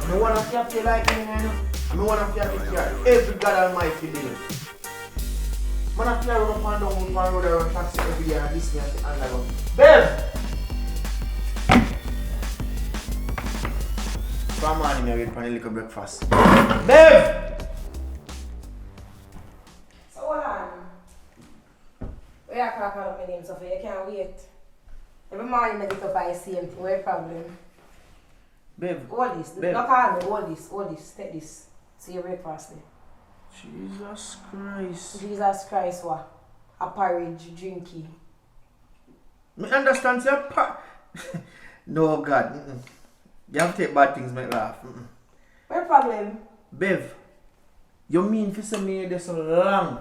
I want to feel you like me, you know. I want to feel you care. Every God Almighty name. I want to feel you run up and down on the road around taxi every day and listen and I go, Bev! Come on, I wait for a little breakfast. Bev! So hold on. We are calling up my name, Sophie. You can't wait. Every morning I get up I see him. What's the problem? Bev. Hold this. Bev. Don't call me. Hold this. Take this. See your breakfast there. Jesus Christ. Jesus Christ, what? A porridge, drinky. Me understand, sir. No, God. You have to take bad things, make laugh. What's the problem? Bev, you mean for some me this so long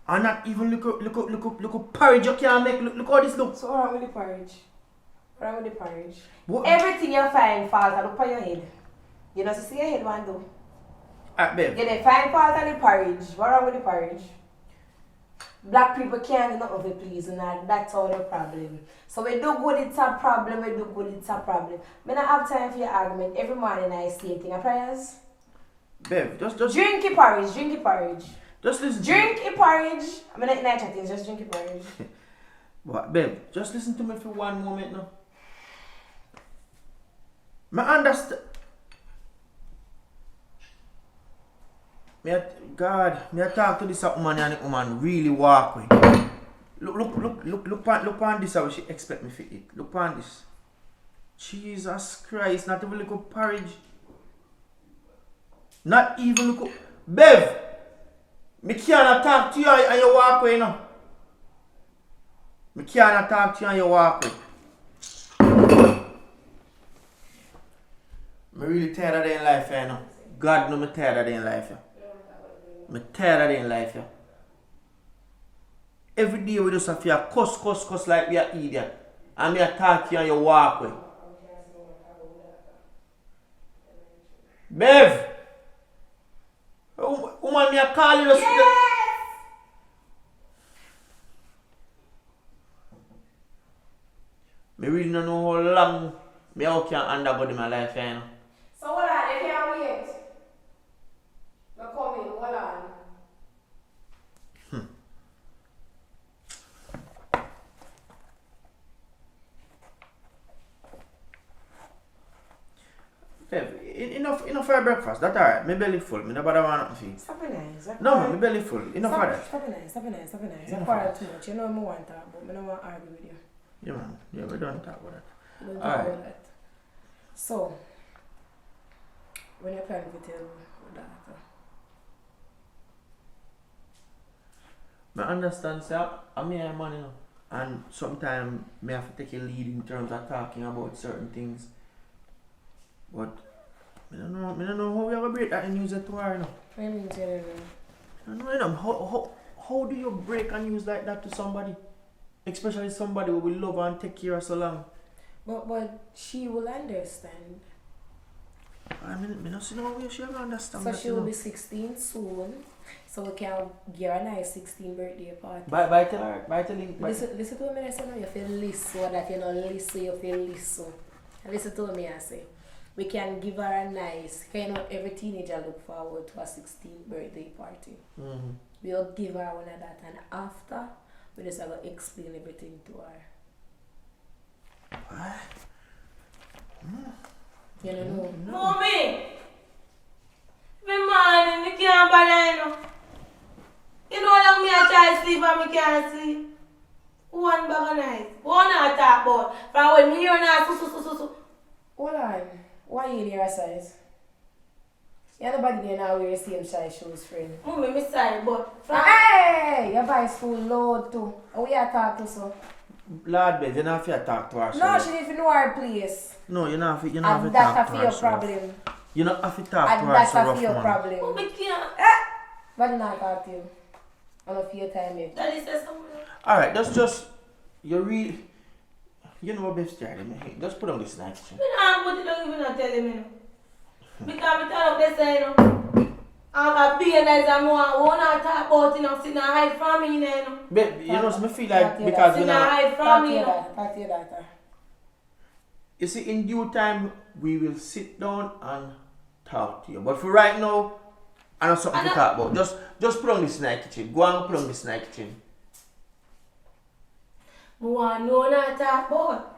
and not even look up porridge you can't make. Look how this looks. So what wrong with the porridge? What wrong with the porridge? What? Everything you find fault, I look on your head. You know, see your head one do. Bev. You dey find fault on the porridge. What wrong with the porridge? Black people can't do nothing to please, and that's all the problem. So we do good, it's a problem. We do good, it's a problem. I don't have time for your argument. Every morning I same thing. I prayers. Bev, just Drink your porridge. Drink your porridge. just listen. Drink your porridge. I mean, not chatting. Just drink your porridge. What, Bev? Just listen to me for one moment now. I understand. God, me I talk to this woman and the woman really walk with. Look on this how she expect me to eat. Look on this. Jesus Christ, not even look up porridge. Not even look up. Bev! Me cannot talk to you and you walk away now. Me cannot talk to you and you walk away. Me really tired of that in life, you know. God know me tired of that in life, yeah. Me tired of that in life, yeah. Every day we just have to cuss like we are idiot. And me attack you and you walk away. Bev! Woman, me a call you. Yes! Me really don't know how long me out can undergo in my life, you know. So hold on, you can't wait. No come in, hold on. Bev, enough for breakfast. That's alright. My belly full. Me nobody want nothing to eat. Stop it nice. No, my belly full. Enough for that. Stop it nice. Enough You of quarrel that. too much. You know I want to talk, but I don't want to argue with you. Yeah, man. Yeah, we don't talk about that. We don't Alright. talk about that. So, when you plan to tell your daughter? I understand, sir. I'm here, man, you know. And sometimes I have to take a lead in terms of talking about certain things. But I don't know how we are going to break that and use it to her, you know. What do you mean say that? I don't know, you know. How do you break and use like that to somebody? Especially somebody who will love and take care of so long. But she will understand. I mean, I don't see no way she will understand So that, she you will know. be 16 soon. So we can give her a nice 16th birthday party. Bye tell her. Bye tell him. Bye. Listen to me, I say, no, you feel listen, so that you know, listen, you feel listen. Listen to me, I say. We can give her a nice, you know, every teenager look forward to a 16th birthday party. Mm-hmm. We'll give her one of that, and after, we just have to explain everything to her. What? You know? Mommy! Me morning, me can't bother, you know. You know how long me a try sleep and me can't sleep? One bag of nice. One not talk about. From when me hear now, so. Hold on. Why you in your size? You're nobody there now wear the same size shoes, friend. Mommy, me sorry, but from... Hey! Your voice full low too. How we are talking so? Lord, babe, you don't have to talk to her. No, so. she didn't know her place. No, you don't have to And talk to that's her. a your so. problem. You don't have to talk to And her, that's so a rough, your man. problem. Mommy can't. But not talk to you. I don't feel time yet. Daddy says something. Alright, that's just... You really... You know what Beth's scared of me. Just put on this nice thing. Me not put it down even not tell him, you know. Because me turn up this side, you know. I'm a baby and more. I want to talk about it now. See, now hide from me, you know. But you know, so me feel like because See, you now know, hide from me, you know. Talk to your daughter. you see, in due time we will sit down and talk to you. But for right now, I know something to talk about. Just put on this night kitchen. Go and put on this night kitchen. I want to know not talk about.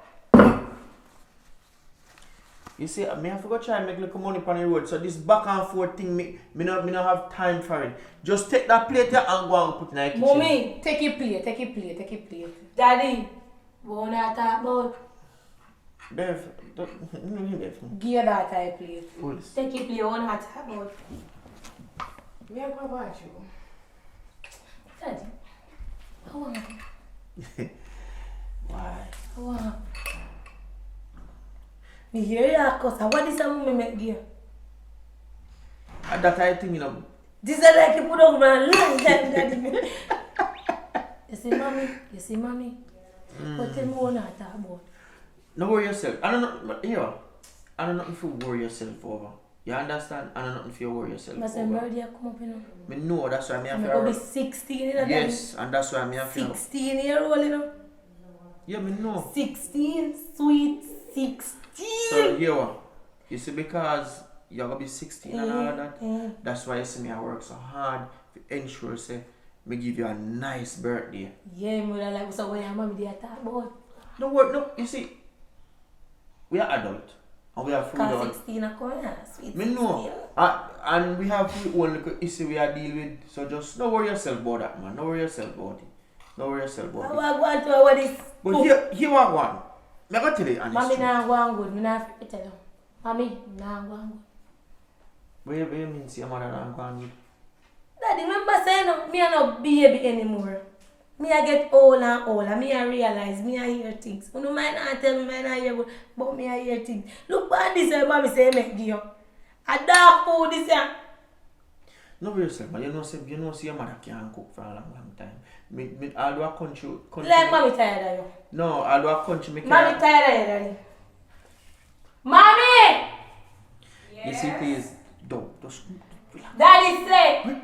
You see, me have to go try and make little money on the road. So this back and forth thing, me not have time for it. Just take that plate there and go and put it in the kitchen. Mommy, Take your plate. Daddy, I want to talk about. Bev, Bev. Give your daughter a plate. Fools. Take it, play. I want to talk about. Me and Papa want you. Daddy, I want. Why? I want. Me hear you, cause what is that me make here? And that I think, you know. This is like you put on my long time, Daddy. You see, mommy? What tell me what not talk about? No worry yourself. I don't know, here. I don't know if you worry yourself over. You understand? I don't know if you worry yourself My son over. birthday come up, you know. Me know, that's why me I'm have going to. to be 16, you know, Yes, and that's why me have Daddy. to. 16-year-old, you know. Yeah, me know. 16, sweet 16. So, here what? You see, because you're going to be 16 and all of that, that's why you see me I work so hard to ensure, say, me give you a nice birthday. Yeah, me like, so when your mommy they talk about. No, what? No, you see, we are adult and we have food Cause on. 16 are coming out, sweet Me know. 16. And we have our own little issue we are deal with. So just don't worry yourself about that, man. Don't worry yourself about it. Don't worry yourself about it. I want to what is. But here are one. Me go tell you honest Mommy truth. nah go on good. Me nah fit tell you. Mommy nah go on good. What you mean see your mother not going good? Daddy, remember saying no, me a no baby anymore. Me a get older and older. Me a realize me a hear things. You know, might not tell me, might not hear, but me a hear things. Look at this, mommy say make give you. A dog food this year. No worry yourself, man. You know see your mother can't cook for a long time. Me although a country. Like mommy tired of you. No, although a country me Mommy can't. tired of you, Daddy. Mommy! You see please. Don't just relax. Daddy say.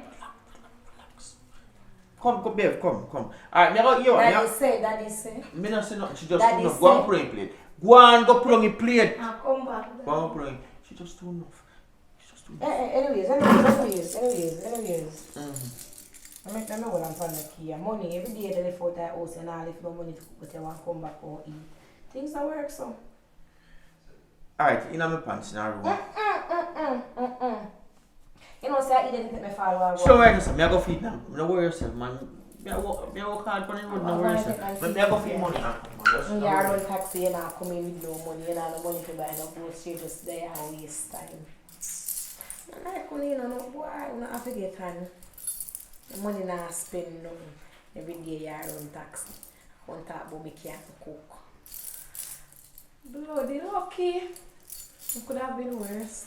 Come, babe, come. Alright, me go you. Daddy say. Me not say nothing. She just Daddy too enough. say- Go and put on your plate. Go and go put on your plate. I come back. Go and put on. She just too enough. She just too enough. Anyways. I know what I'm trying to keep. Money every day they live out that house and all if no money to cook, but they want to come back or eat. Things don't work so. Alright, in my pants in our room. You know, say I eat anything my father Sure, right, listen, me I go feed them. No worry yourself, man. Me I work hard for the road, no worry yourself. But me I go feed money. You are on taxi, you know, come in with no money, you know, no money to buy no groceries, just there and waste time. I like money, you know, no boy, you know, have to get time. The money not spend nothing. Every day you are on taxi. I can't talk about me can't cook. Bloody lucky. It could have been worse.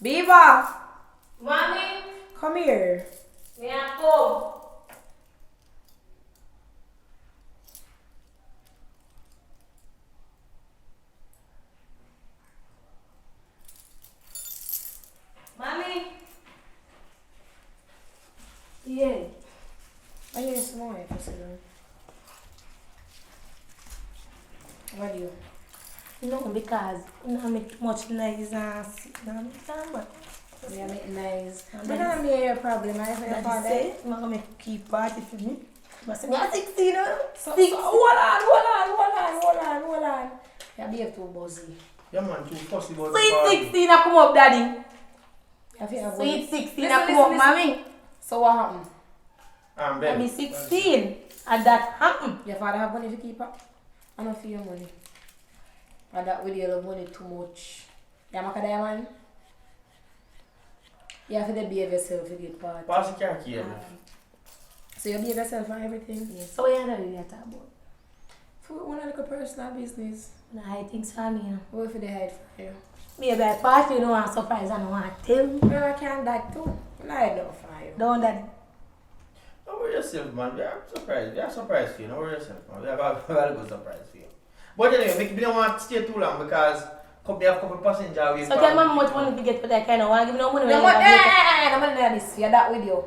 Beaver, Mommy, come here. me a come. Mommy. Yeah. I hear small episode. What do you? No, because you don't make too much noise and sit down. We are making nice. And But then- I'm here your problem. I say your Daddy father. say, I'm going to make keep party for me. But say, me a 16, So, Six. hold on. You behave too busy. Yeah, man, too fussy about Sweet 16 I come up, Daddy. Have you ever? Sweet 16 Listen, I come up, listen. Mommy. So what happened? I be 16. And that happened. Your father have money to keep up? I don't feel your money. And that with your money too much. You make a diamond? You have to behave yourself to get part. Pass the car key, So you behave yourself for everything? Yeah. So what you know you talk about? For one like a personal business. When I hide things from me, you know. What if they hide from you? Maybe I party, you know, I'm surprised I don't want to tell you. Well, I can't that too. I hide no from you. Don't Daddy. Don't worry yourself, man. We are surprised. We are surprised for you. Don't worry yourself, man. We have a very good surprise for you. But anyway, we don't want to stay too long because Couple have couple passenger away. So tell me how much money to get for that kind of one. Give me no money. No money in this. You're that with you.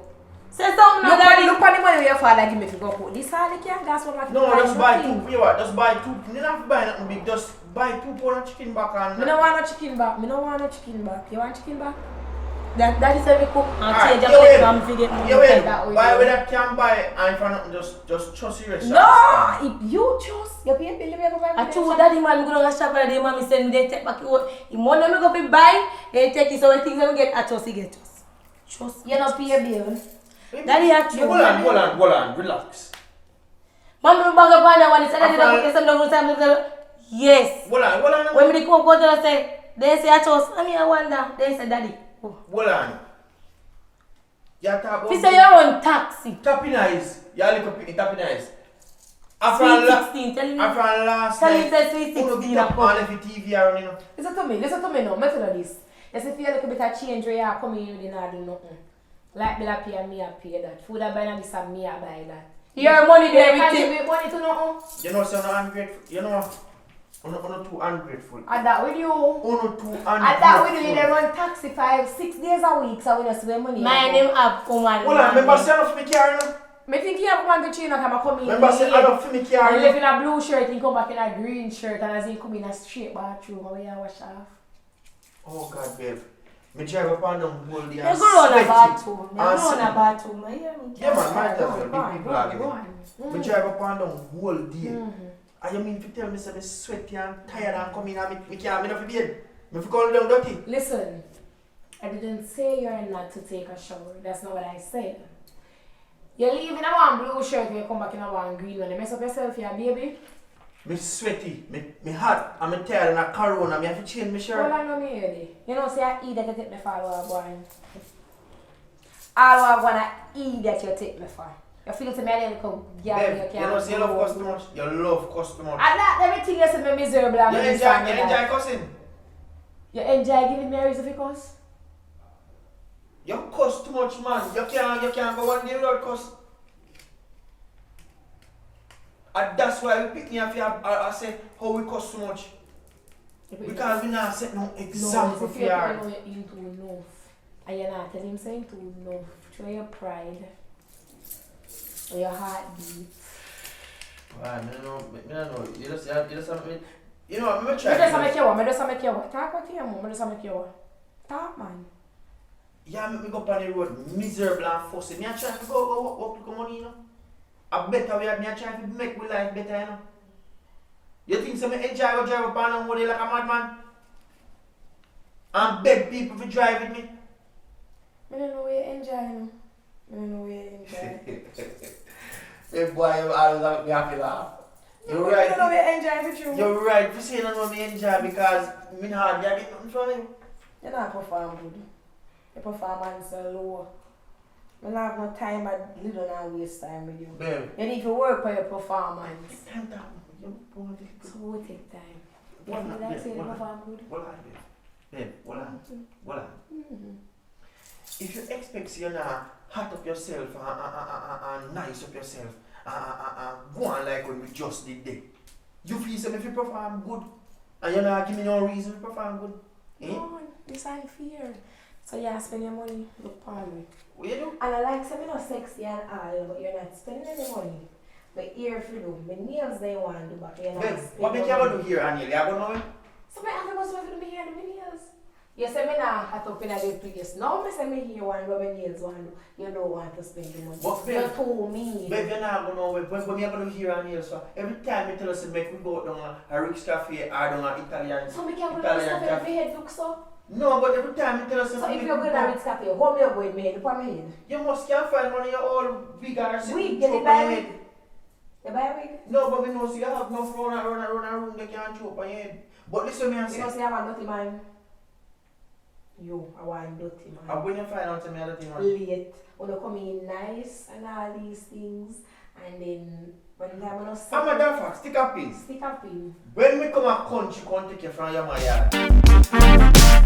Say something Look daddy. at the money your father give me to go put. This all the can gas one like No, just buy two. You know what? Just buy two. You don't have to buy nothing big. Just buy 2 pound of chicken back and. Me no want no chicken back. You want chicken back? That is how we cook. And Alright, change your plate from to get money. you will. that way, Buy yeah. with that can buy and if not just trust your restaurant. No, if you choose, you pay bill, you go buy. I told daddy man go to shop and the mommy send me they take back the money me go fi buy, they take it so the things that we get at us, he get us. Trust me. You no pay bill. Daddy have to. Hold on, relax. Mom me bag up on that one, he said daddy don't get some double time. Yes. Hold on. When me come go to say, they say at us, I wonder, they say daddy. Oh. Hold on. You talk about. He say you run taxi. Tapping eyes. You little pitty tapping eyes. Sweet 16, tell him. After last Tell him night, say sweet uno 16 get up and all come. of the TV around, you know. Listen to me now. Me tell you this. You see, if you look a bit of change where you come in, you didn't do nothing. Like Bill pay and me I pay that. Food I buy and this and me I buy that. Your money there You with can't it. give me money to nothing. You know, so no ungrateful. You know, uno too ungrateful. And that with you. Uno too ungrateful. And that with you, they run taxi 5-6 days a week, so we just spend money. My name have come and Hold on, remember say enough for me car, you know? Me think you have one to China time I come in. Remember say enough for me car, I you live know? in a blue shirt, he come back in a green shirt, and as he come in a straight bathroom, where you wash off. Oh God, babe. Me drive up and down whole day You and go run a sweaty. bathroom. You go And run a sweaty. bathroom. I hear me. Yeah man, might as well, Go on, big people go on, are go giving. on. Me drive up and down whole day. Mm-hmm. And you mean to tell me say me sweaty and tired and come in and me can't me not for bed? Me fi call down dirty? Listen, I didn't say you're not to take a shower. That's not what I said. You leave in a one blue shirt and you come back in a one green one. You mess up yourself here, baby. Me sweaty, me hot, and me tired and I corona, me have to change my shirt. Well, I know me already. You know, say I eat that you take me for all I'm going. All I'm gonna eat that you take me for. You feel to me a little girl, Babe, you you can't know say you love go. cuss too much. You love cuss too much. And that everything you say me miserable and You me enjoy miserable. cussing. You enjoy giving me a reason for cuss? You cuss too much, man. You can't go one day without cuss. And that's why we pick me up here I say how we cuss too much. Because we not set no example No, for if you you. know you're into enough. And you're not telling him saying too enough. Show your pride. Or your heartbeat. I don't know. You just have me. You know, I'm Me trying. just make you one. Me just make you one. Talk what you want. Me just make you one. Talk, man. Yeah, me go up on the road miserable and fussy. Me a try to go work with money, you know. A better way, me a try to make my life better, you know. You think so me enjoy go drive up on the road like a madman? And beg people to drive with me? I don't know where you enjoy, you know. I don't know where you enjoy. Hey boy, you always have me happy laugh. You're I don't know right. where you enjoy with you. You're right. You say you don't know me enjoy because me hard you get nothing from you. You're not perform good. Your performance are low. I don't have no time. I little and waste time with you. Babe. You need to work for your performance. Time down. You want So we take time. You Hold feel on, like babe, saying you hold on. perform good? Hold on, babe. Babe, hold on. Hold on. Mm-hmm. If you expect you not hot up yourself and nice up yourself and go on like when we just did that, you feel so if you perform good and you're not giving me no reason to perform good. Eh? No, this ain't fear. So you spend your money, look for me. What you do? And I like saying not sexy and all, but you're not spending any money. My ear for do, my nails they want to do, but you're not Babe, spending what make you money. ever do here, Anil? You ever know it? So my uncle must have to do my hair and my nails. You say me not hat up in a the place. Now me say me here one where my nails want to do. You don't want to spend the money. But You babe, told me. Babe, you're not going to know it. When you're going to hear Anil, so every time you tell us to make we go down a Rick's Cafe or down an Italian. So me can't go to Italian stuff cafe. every head look so. No, but every time you tell us So to if make you're we going go, to Ritz Cafe, how me you go with me head? Look at my head. you must can't find money, you're all big or sitting Wig, get choke it on by your wig. head. You buy a wig? No, but we know so you have no run around they can't choke on your head. But listen me and You say, know say I want dirty man. You, I want dirty man. and when you find out to me other thing, man, Late. When you come in nice and all these things. And then when the time when you I'm a damn fact, stick up in. stick up in. When we come a country, come take you from your man yard.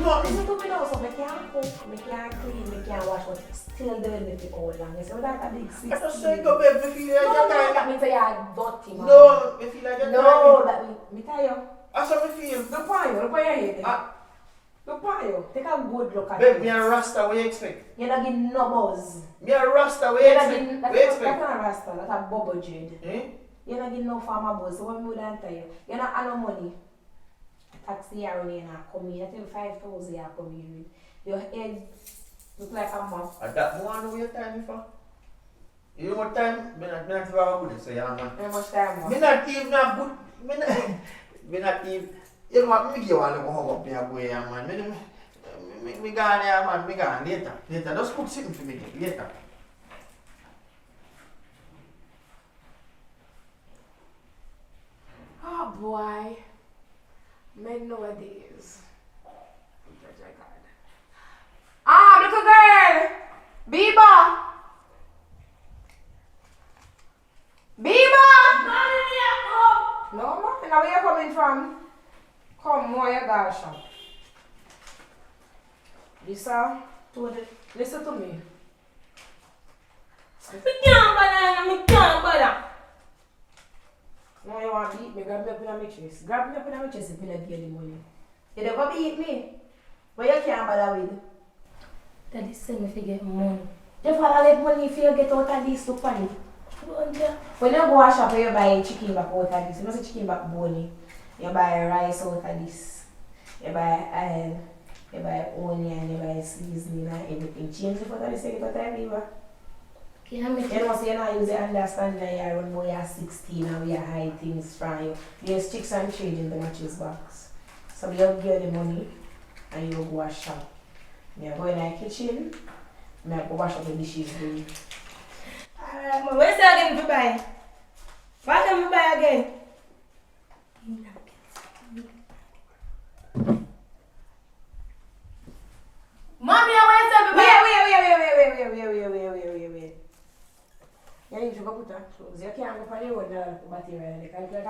nothing. Listen to me now, so I can't cook, I can't clean, I can't wash, but still doing it for all long. So that's a big 16. I just say go babe, me feel like No, you're no, tired. that means you're dirty, man. No, me feel like you're No, tired. that means, me tell you. That's how me feel. Look on you, look on your head. Ah, Look on you. Take a good look at babe, it. me a Rasta, what you expect? You're not getting no buzz. Me a Rasta, what you You're not expect? getting, What that's you not expect? a rasta, that's a bubble jade. Eh? You're not getting no farmer buzz, so what me would I tell you? You're not have no money. Taxi here when you're not coming, I tell you 5,000 you're coming with. Your head look like a map. At that moment, what you time for? You know what time? Me not have a good, so yeah, man. How much time? Me not even have good, me not even, you know what, me give you one look hug up me a boy here, man. Me gone here, man, me gone later. Just cook something for me later. Oh boy. Men nowadays. Ah, little girl! Biba! Biba! No, man. Now where you coming from? Come, more your gosh. Lisa, listen to me. Me can't bother, me can't bother. Now you want to beat me, grab me up in my chest. Grab me up in my chest if you don't give the money. You never beat me. But you can't bother with. Daddy send me to get money. The father let money if you get out of this to panic. When you go a shop, you buy chicken back out of this. You know say chicken back bony. You buy rice out of this. You buy oil. You buy onion. You buy seasoning and everything. Change the for this, you get out of river. Can I make You know, so you're not using understanding that you're when boy are 16 and we are high things from you. There's chicks and change in the matches box. So you give the money and you go a shop. You go in the kitchen, you go wash up the dishes. Alright, man. Where's the again to buy? Why can we buy again? Mommy, I want to buy. Wait. You need to go put on clothes. You can't go for the road now to material. You can't go a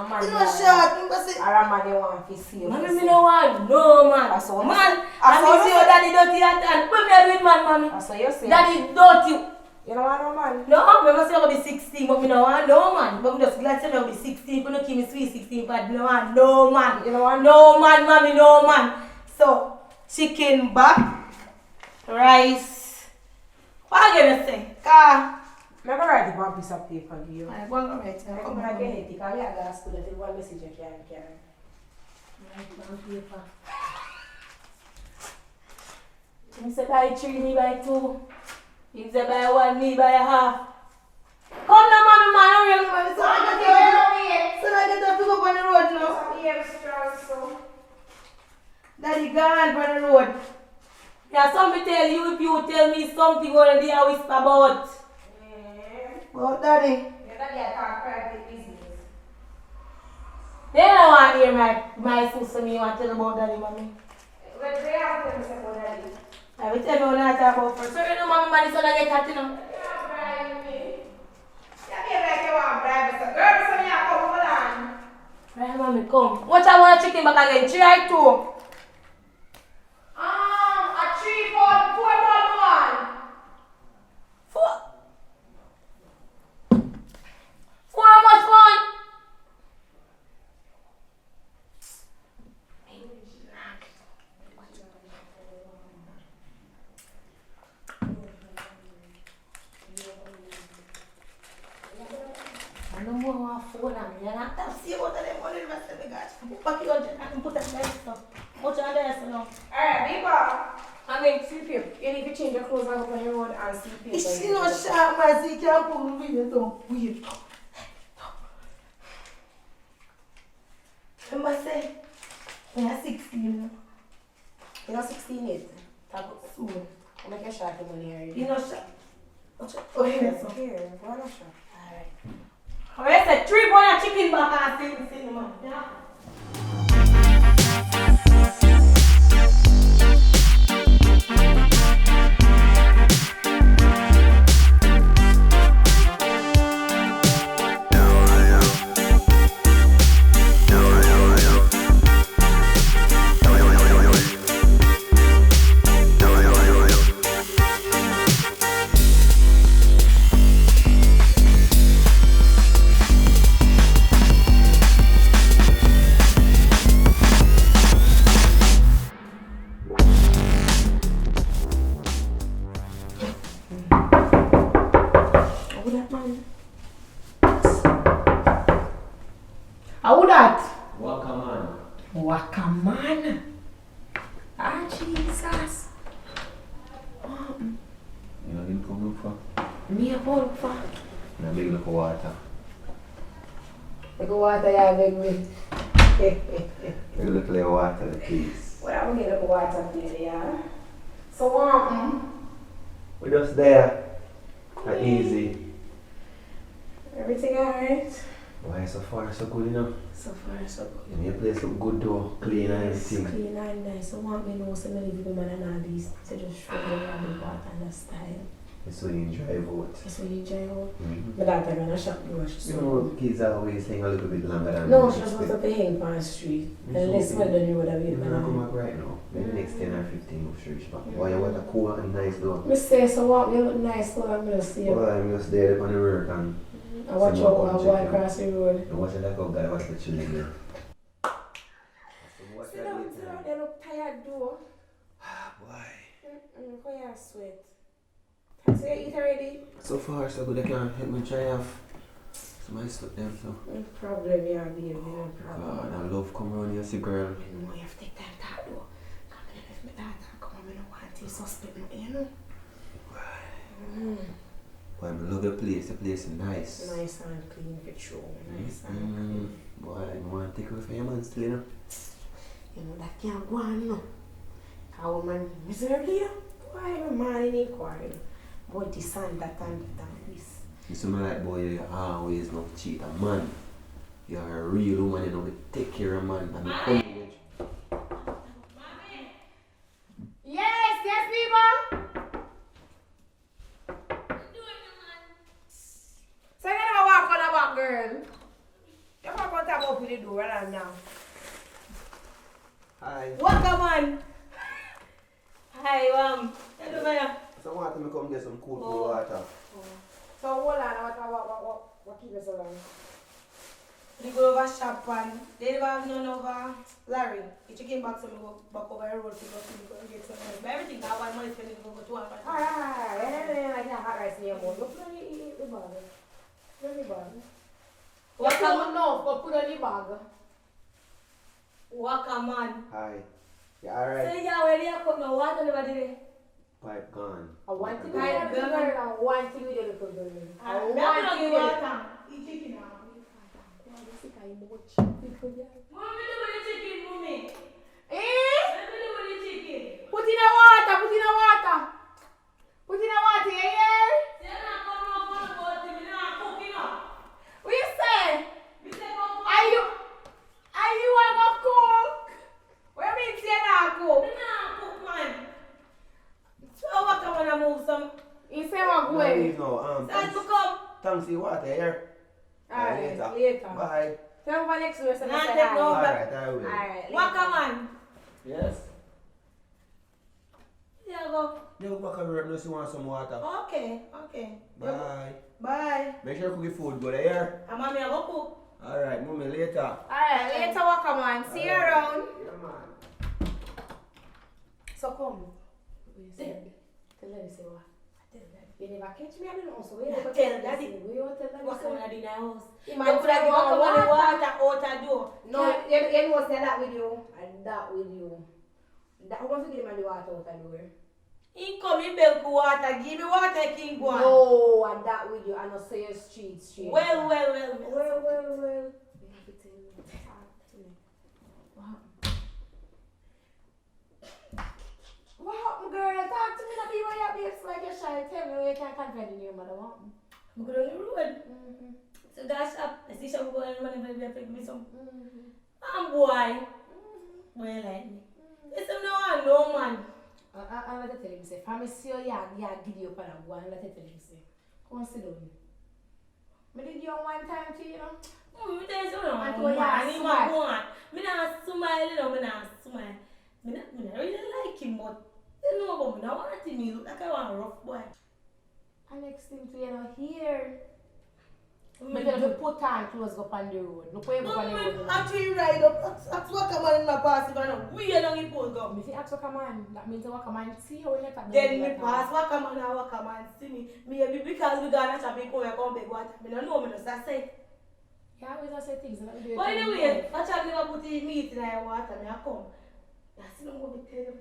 man. You know, short. You must say. Or a man you want to see. Mommy, me no want. No, man. That's what Man, I I see your daddy dirty at hand. Put me a with man, mommy. That's what you say. Daddy dirty. You don't want no man. No, me must say I will be 16, but me no want no man. But me just glad say I will be 16. But no keep me sweet 16, but me no want no man. You don't want No man, mommy, no man. So, chicken back, rice. What are you gonna say? Car. I'm going to write one piece of paper to you. I want to write it. I'm going to get it because we are going to school. There's one message you can carry. Write down paper. He said buy 3, me buy 2. He said buy 1, me buy half. Come now, mommy, man, hurry up, mommy. So I get up to go on the road now. Here, so. Daddy gone on the road. Yeah, something tell you if you tell me something what they are whisper about. Oh, Daddy. You're not yet talk private business. They don't want to hear my sister me want to tell about Daddy, mommy. When they have to say about that, I will tell you what I talk about first. So you know, mommy, man, so I get cat, you know. you don't bribe me. You feel like you want to bribe me. So girl, so you come over on. Right, mommy, come. What I want chicken back again? Try 2. A 3 pound, 4 pound one. 4. 4 how much fun? I don't want my phone on me. I have to see what them money the rest of the guys. Put it on and put it on there stuff. What's on there, so now? Alright, people. I mean, see paper. You need to change your clothes and go on the road and see paper. She no sharp, man. She can't pull me with it. Weird. I must say, when I'm 16, You're not 16 yet. Talk soon. I'll make you shot the money already. you know sharp. Oh, yeah, so. Here, go on a shot. Alright. Alright, say 3 pound of chicken back and see the man. Yeah. Me a bulk for. And a big look of water. Like water, yeah, beg me. Big look of water, please. Well, I'm gonna get up water here, yeah. So, We're just there. Easy. everything alright? Why so far so good enough? So far, so good. And your place look good though, clean and everything. Clean and nice. So, want me know, so many people man and all these. So, just show them how the water and the style. It's so you drive out. So, you enjoy out. Mm-hmm. My daughter gonna shop door. She's You so know, good. kids are always hang a little bit longer than No, we she just wants expect. to hang on the street. It's Unless okay. well done, you would have You're been gonna come better. back right now. Maybe next 10 or 15 of streets back. Why you want a cool and nice though? I say, so what, you look nice, so I'm gonna see you. Well, I'm just there on the road and I watch someone out come while check I you. across the road. And watch like a guy watch the children there. Sit down, you look tired though. Why? Go here, sweat. So you eat already? So far so good I can't help me try off. Somebody stop them so. No problem, yeah, baby, no God, problem. I love come around here, see girl. You know, you have to take time to talk though. Come in, if my daughter come, I don't want to suspect me, you know? Boy, I love the place is nice. Nice and clean, for sure. Nice and clean. Boy, I want to take away from your man still, you know. You know, that can't go on, no. How man miserably, why a man in inquiry? Boy, this and that and this. You see me like, boy, you always not cheat a man. You're a real woman, you know, you take care of a man. And you Yes, yes, Biba. So you're gonna walk on the back, girl. You're not gonna tap open the door right now. Hi. Welcome on. Hi, hello, Maya. So I want to come get some cool Oh. water. So hold on, what keep us around? We go over shop and they never have none over Larry. He came back so we go back over the road to go get some money. But everything that one money spending go to one. Alright, and then like that hot rice in your mouth. Go put on the bag. Put on the bag. What a No, go put on the bag. Waka man. Hi. You So alright? yeah, where they come now? What anybody there? Pipe gone. I want to be Right, a little girl. girl. I want to be a little girl. I I'm want not to gonna be give a water. Eat chicken now. Mommy, do the chicken, mommy. Eh? Let me do the chicken. Put in the water, put in the water. Put in the water, you hear? Say not come up on the boat, me not cooking up. What you say? Me say come cook. Are you want to cook? What you mean say not cook? Me not cook, man. So what come on and move some? You say what No, way? leave now. Time to come. Thanks for your water here. Alright, later. Bye. Tell me for next week, so Nah, say take no- hi. Alright, I will. Alright, Waka man. Yes? Yeah, go. You go back and work now if you want some water. Okay. Bye. Bye. Make sure you cook your food good here. And mommy, I go cook. Alright, mommy, later. Alright, later, welcome on. See you around. Yeah, man. So come. Tell them say what? You never catch me, I don't know. So where you go Tell daddy. Where you tell daddy? Waka man in the house. He You might could have say given want someone the water. water out the door. No, you know say that with you and that with you. That I'm going to give him the water out of the door. He come in milk water. Give me water, King Guan. No, and that with you. I know say your street. Well. Well. You have to tell me. Talk to me. What happened, girl? Talk to me. Not be where you be like you're shy. Tell me where you can't confide in your mother. What happened? I'm going to the road. Mm-hmm. So that's up. I see some going money for me. Pick me some. Mm-hmm. I'm boy. Well, like me. Listen, no man. I'm going to tell him, say, if I see you, give you up and I'm going to tell him, say, come and sit down. I did you one time too, you know? Me tell you something. And I'm go, yeah, man. smile. Go on. Me not smile, you know. Me not smile. Me not really like him, but you know, but me not want him. He look like I want a rough boy. And next thing to you know, here. Me Me tell you to put on clothes up on the road. Look where you go on the road. actually ride up. That's what come on in my pass. If I know we along the pole go. If you ask what come on, that means what come on, see how you talk. Then me pass. What come on and what come on see me. Maybe because we gonna shopping come big water. Me don't know. Me just say. You always say things that we do. But anyway, watch out. Never put the meat in the water. Me I come. That's not what me tell you.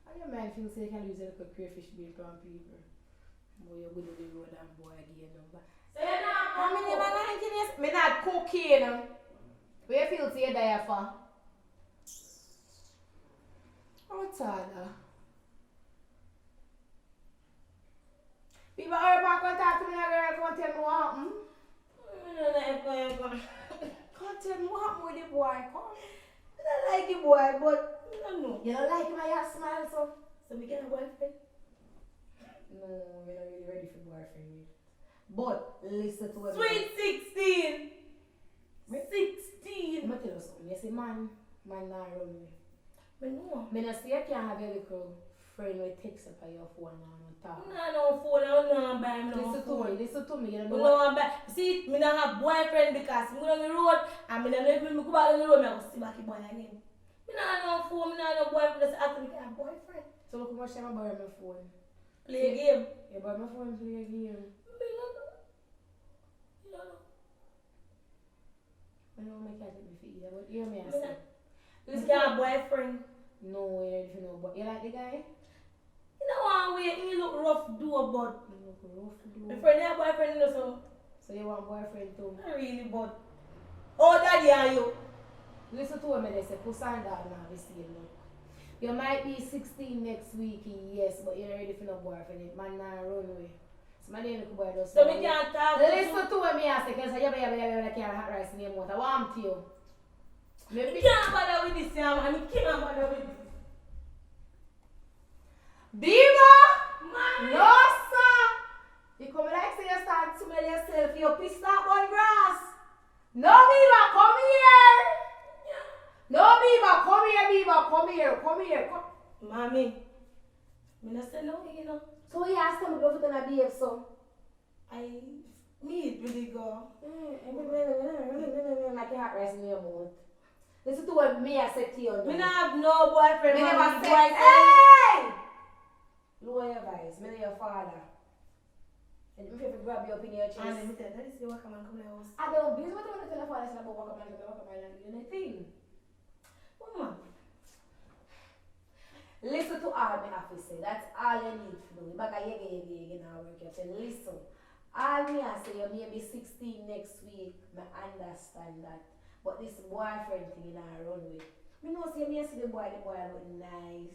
How your man feel say you can lose a little crayfish being from people? Boy, you go to the road and boy again number. So you know, How many man are engineers? Me not cocaine. Where you feel to you there for? Oh, Tada. People are back and talk to me, girl. Come tell me what happened. I don't like boy, but Come tell me what happened with the boy. Come. I don't like the boy, but I don't know. You don't like him, I smile so. So we get a boyfriend. No, you're not really ready for boyfriend. But listen to what. Sweet 16. Me? 16. I'm gonna tell you something. You see, man not run me. But no. Me not say you can't have your little friend with text up on your phone and talk. No phone, I don't buy me no Listen to phone. me, listen to me. You I don't know what. don't buy. See, me don't have boyfriend because I go on the road and me don't know if me go back on the road, I go see back the boy again. Me don't have no phone, me don't have no boyfriend. Just after me can have boyfriend. So look how much time I borrow my phone. Play a game. You borrow my phone, play a game. Me don't know. You don't know. I know my cat be for either, but hear me I Me say. not. You can't have boyfriend. No, you don't know, but you like the guy? You know one way, he look rough do but You look rough, my do. friend have boyfriend, you know, so So you want boyfriend too? not really, but oh daddy are you? Listen to what they say, puss and dog now the same look. You might be 16 next week, yes, but you're ready for no boyfriend. It man not run away. So my name look boy does. So we can't talk to Listen you. to what me I say, because I can't hot rice in your mouth. I want you. Me Maybe. can't bother with this, yeah, man. Me can't bother with this. Beaver! Man. No, sir! You come like say you start to smell yourself. You pissed up on grass. No, Beaver, come here! No, Beaver, come here, Beaver, come here, come here. Come. Mommy, me not say no, you know. So he asked him if you're going to behave so. Me really go. Like you hot rice in your mouth. Listen to what me I said to you now. Me not have no boyfriend. Me mommy. never said, Boyfriend. hey! Lower your voice. Me your father. And if you grab you up in your chest. And let me tell you, that is the work man come to the house. I don't be what you tell your father about walk up and do anything. Woman. Listen to all me have to say. That's all you need to do. Back again now work. You have to listen. All me I say you may be 16 next week. I understand that. But this boyfriend thing I run with. Me know say me see the boy look nice.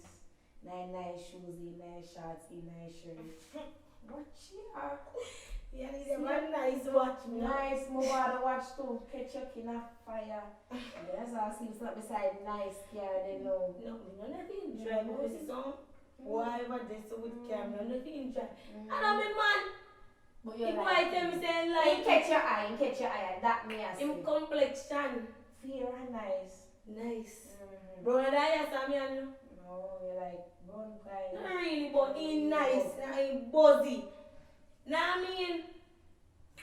Nice shoes, nice shorts, nice shirt. Watch here. Yeah, he's a man nice watch me. Nice, move on to watch too. Catch your kin of fire. That's all seems not beside nice car, they know. No, me nothing enjoy. No, see some. Why ever this with camera? Nothing enjoy. And I'm a man. But If you're I tell me say like. He catch your eye, that me I say. Him complexion. Fair and nice. Nice. Bro, that yes, I mean. No, you're like, brown guy. Not really, but he nice. He buzzy. Now I mean.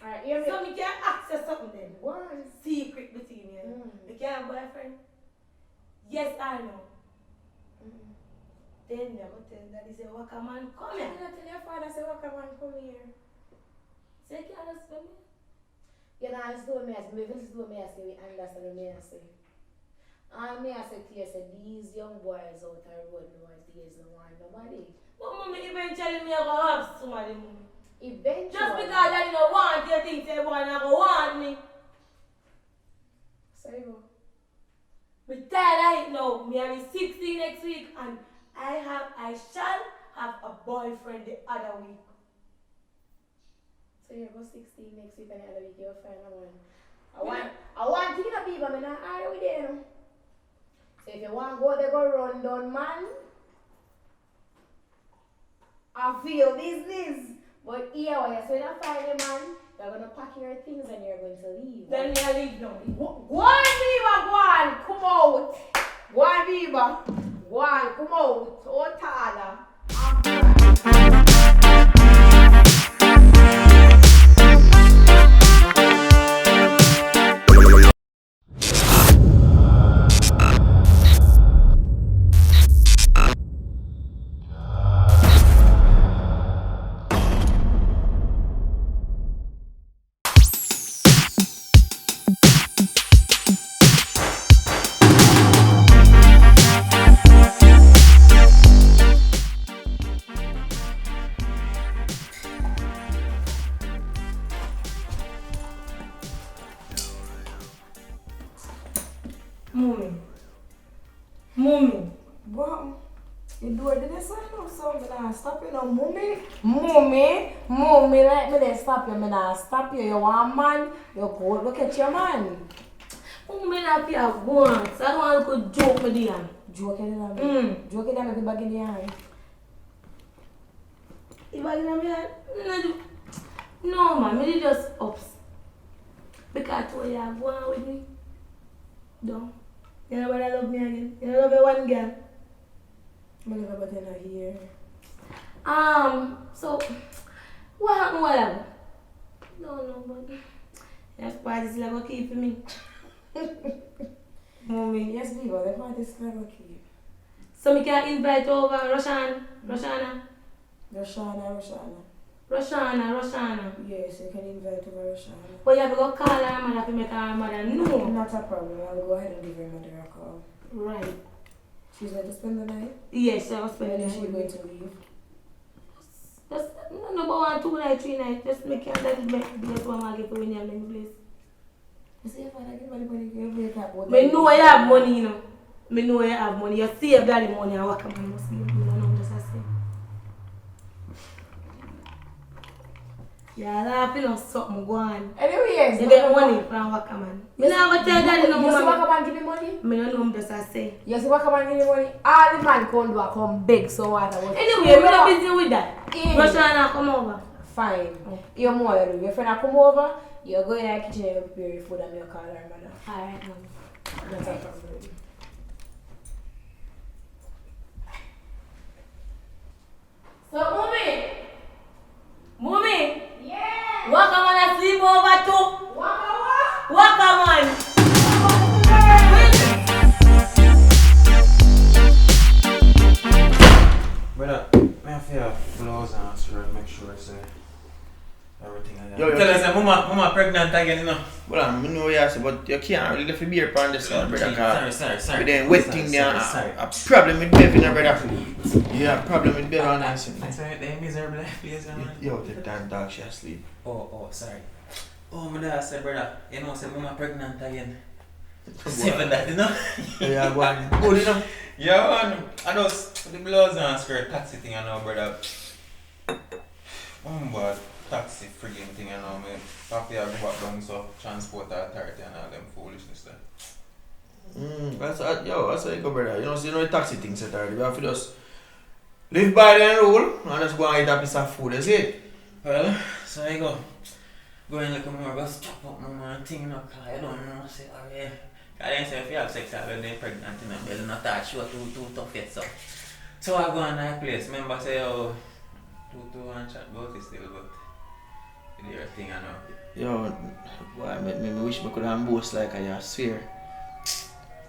Alright, hear me. So me can access something then. One. Secret between me and me can have boyfriend. Yes, I know. Then you go tell daddy say, "Waka man, come You here." not tell your father say, "Waka man, come here." Say, "Can I spend me?" You know, listen to what me I say. Listen to what me I say. We understand what me I say. And me I say to you, say, these young boys out the road nowadays don't want nobody. But mommy, eventually me I go have somebody, mommy. Eventually. Just because daddy don't want you, think say boy not go want me. Sorry, bro. Me tired right now. Me I be 16 next week and I shall have a boyfriend the other week. So you go 16 next week and the other week you'll find a one. I want you to be, but I'm not hard with you. So if you want to go there, go run down, man. I feel business. But here, when you say you find a man, you're going to pack your things and you're going to leave. Then me I leave now. Go on, Beaver, go on, come out. Go on, Beaver. Go on, come out. Oh, Tana. You do it this one, so I'm gonna stop you now, mommy, like me they stop you, me nah stop you. You want man, you go look at your man. Oh, me not feel go on. So I don't want to joke with them. Joke it down, joke it down, if you bag in the eye. If I get me, no man, me just ups. Because I told you go on with me. Don't. You know what I love me again? You know love you one girl. I never got in here. So what happened? What happened? No, but that's why this level keep for me. Mommy, yes, Viva, the party is never keep. So me can invite over Roshana. Roshana. Yes, Yes, you can invite over Roshana. but you have to go call her mother to make her mother know. Not a problem. I'll go ahead and give her mother a call. Right. She's going to spend the night? Yes, I was When spending is she going to leave? Just no about 1, 2 nights, 3 nights. Just make sure that it's just one market for when you're in the place. You see if I give her the money, you break up. Me know you have money, you know. Me know you have money. You save that money and walk man must be. You know, I'm just a say. Yeah, laughing or something go on. Anyway, yes. You get money from Wakaman. Me not go tell daddy no You see more. Wakaman give me money? Me no know I'm just a say. You see Wakaman give me money? All the man come do a come beg so what I want. Anyway, we not busy with that. Yeah. Roshana come over. Fine. Your mother, your friend come over, you go in the kitchen and you prepare your food and you call her mother. Alright, That's a problem. So, Mummy, yeah. Wakaman a sleep over too. Wakaman. Brother, I have to have clothes and answer and make sure I say everything I Yo, have. tell us that mama pregnant again, you know. Well, I know you say, but you can't really leave beer upon this one, brother. Sorry. But then wet thing there, a problem with Bev, you know, brother. Yeah, problem with Bev and I say. Sorry, they miserable place, man. Yo, the damn dog, she asleep. Oh, sorry. Oh, my dad said, brother, you know, say mama pregnant again. 7 that, you know? Yeah, go on. Good, you know. Yeah, man. I know the blouse and skirt taxi thing, I know, brother. But taxi friggin' thing, I know, man. After I go back down, so transport authority and all them foolishness there. That's how you go, brother. You know, so you know the taxi thing set already. We have to just live by the rule and just go and eat a piece of food, that's it. Well, so I go and look more, go chop up my thing, you know, cause I don't know, say, oh yeah. Cause they say if you have sex, when they're pregnant, you know, they'll not touch you too tough yet, so I go on that place, remember say, oh, too and chat about it still, but the thing, I know. Yo, boy, me wish I could have boast like I swear.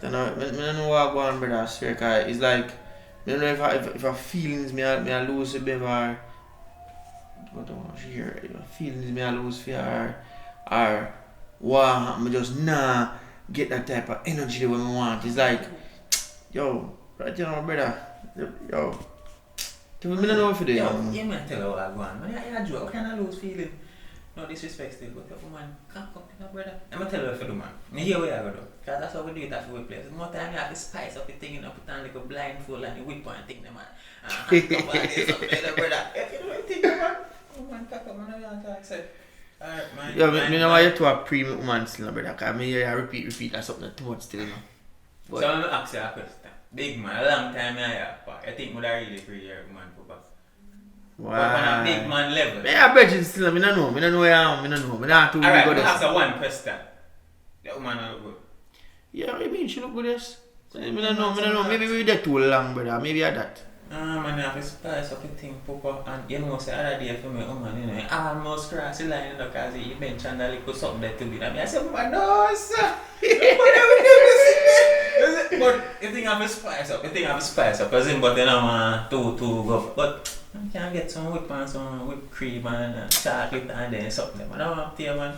I don't know what I go on, brother, I swear, cause it's like, I don't know if I feelings me I lose a bit or what I want to hear, feelings me I lose for her, or what, I just get that type of energy that I want. It's like, yo, right you know, brother, yo, I don't know what to do. Yo, you may tell her what I go on, man, I joke, how can I lose feeling? No disrespect still, but if a man can't come to my brother, I'm going to tell her what to do, man. I hear what I go do. Because that's how we do it at the workplace. More time you have to spice up the thing, you know, put on like a blindfold and the whip and thing, man. And come on, there's something like brother. If you know what thing, man. Oh, man, cock up, man, I don't talk, say. Alright, man. Yo, me know why you two are pre-woman still, brother, because I hear you repeat like something too much still, you know. But, So I'm going to ask you a question. Big man, a long time I have, I think I really pre-year man, Papa. wow. But on a big man level. I bet you still, I don't know where I am, I don't know. I don't too Alright, good I'm at ask her one question. The woman look good. Yeah, what do you mean she look good as? I don't know, maybe we did too long, brother, maybe I that. Man, I have to spice up the thing, Papa. And you know, say, other day for me, man, you know, I almost cross the line, you know, because he mentioned a little something there to be. I mean, I said, man, no, sir. But you think I have to spice up, because him, but then I'm too go. But I can get some whip and some whipped cream and chocolate and then something. I don't want to tell man.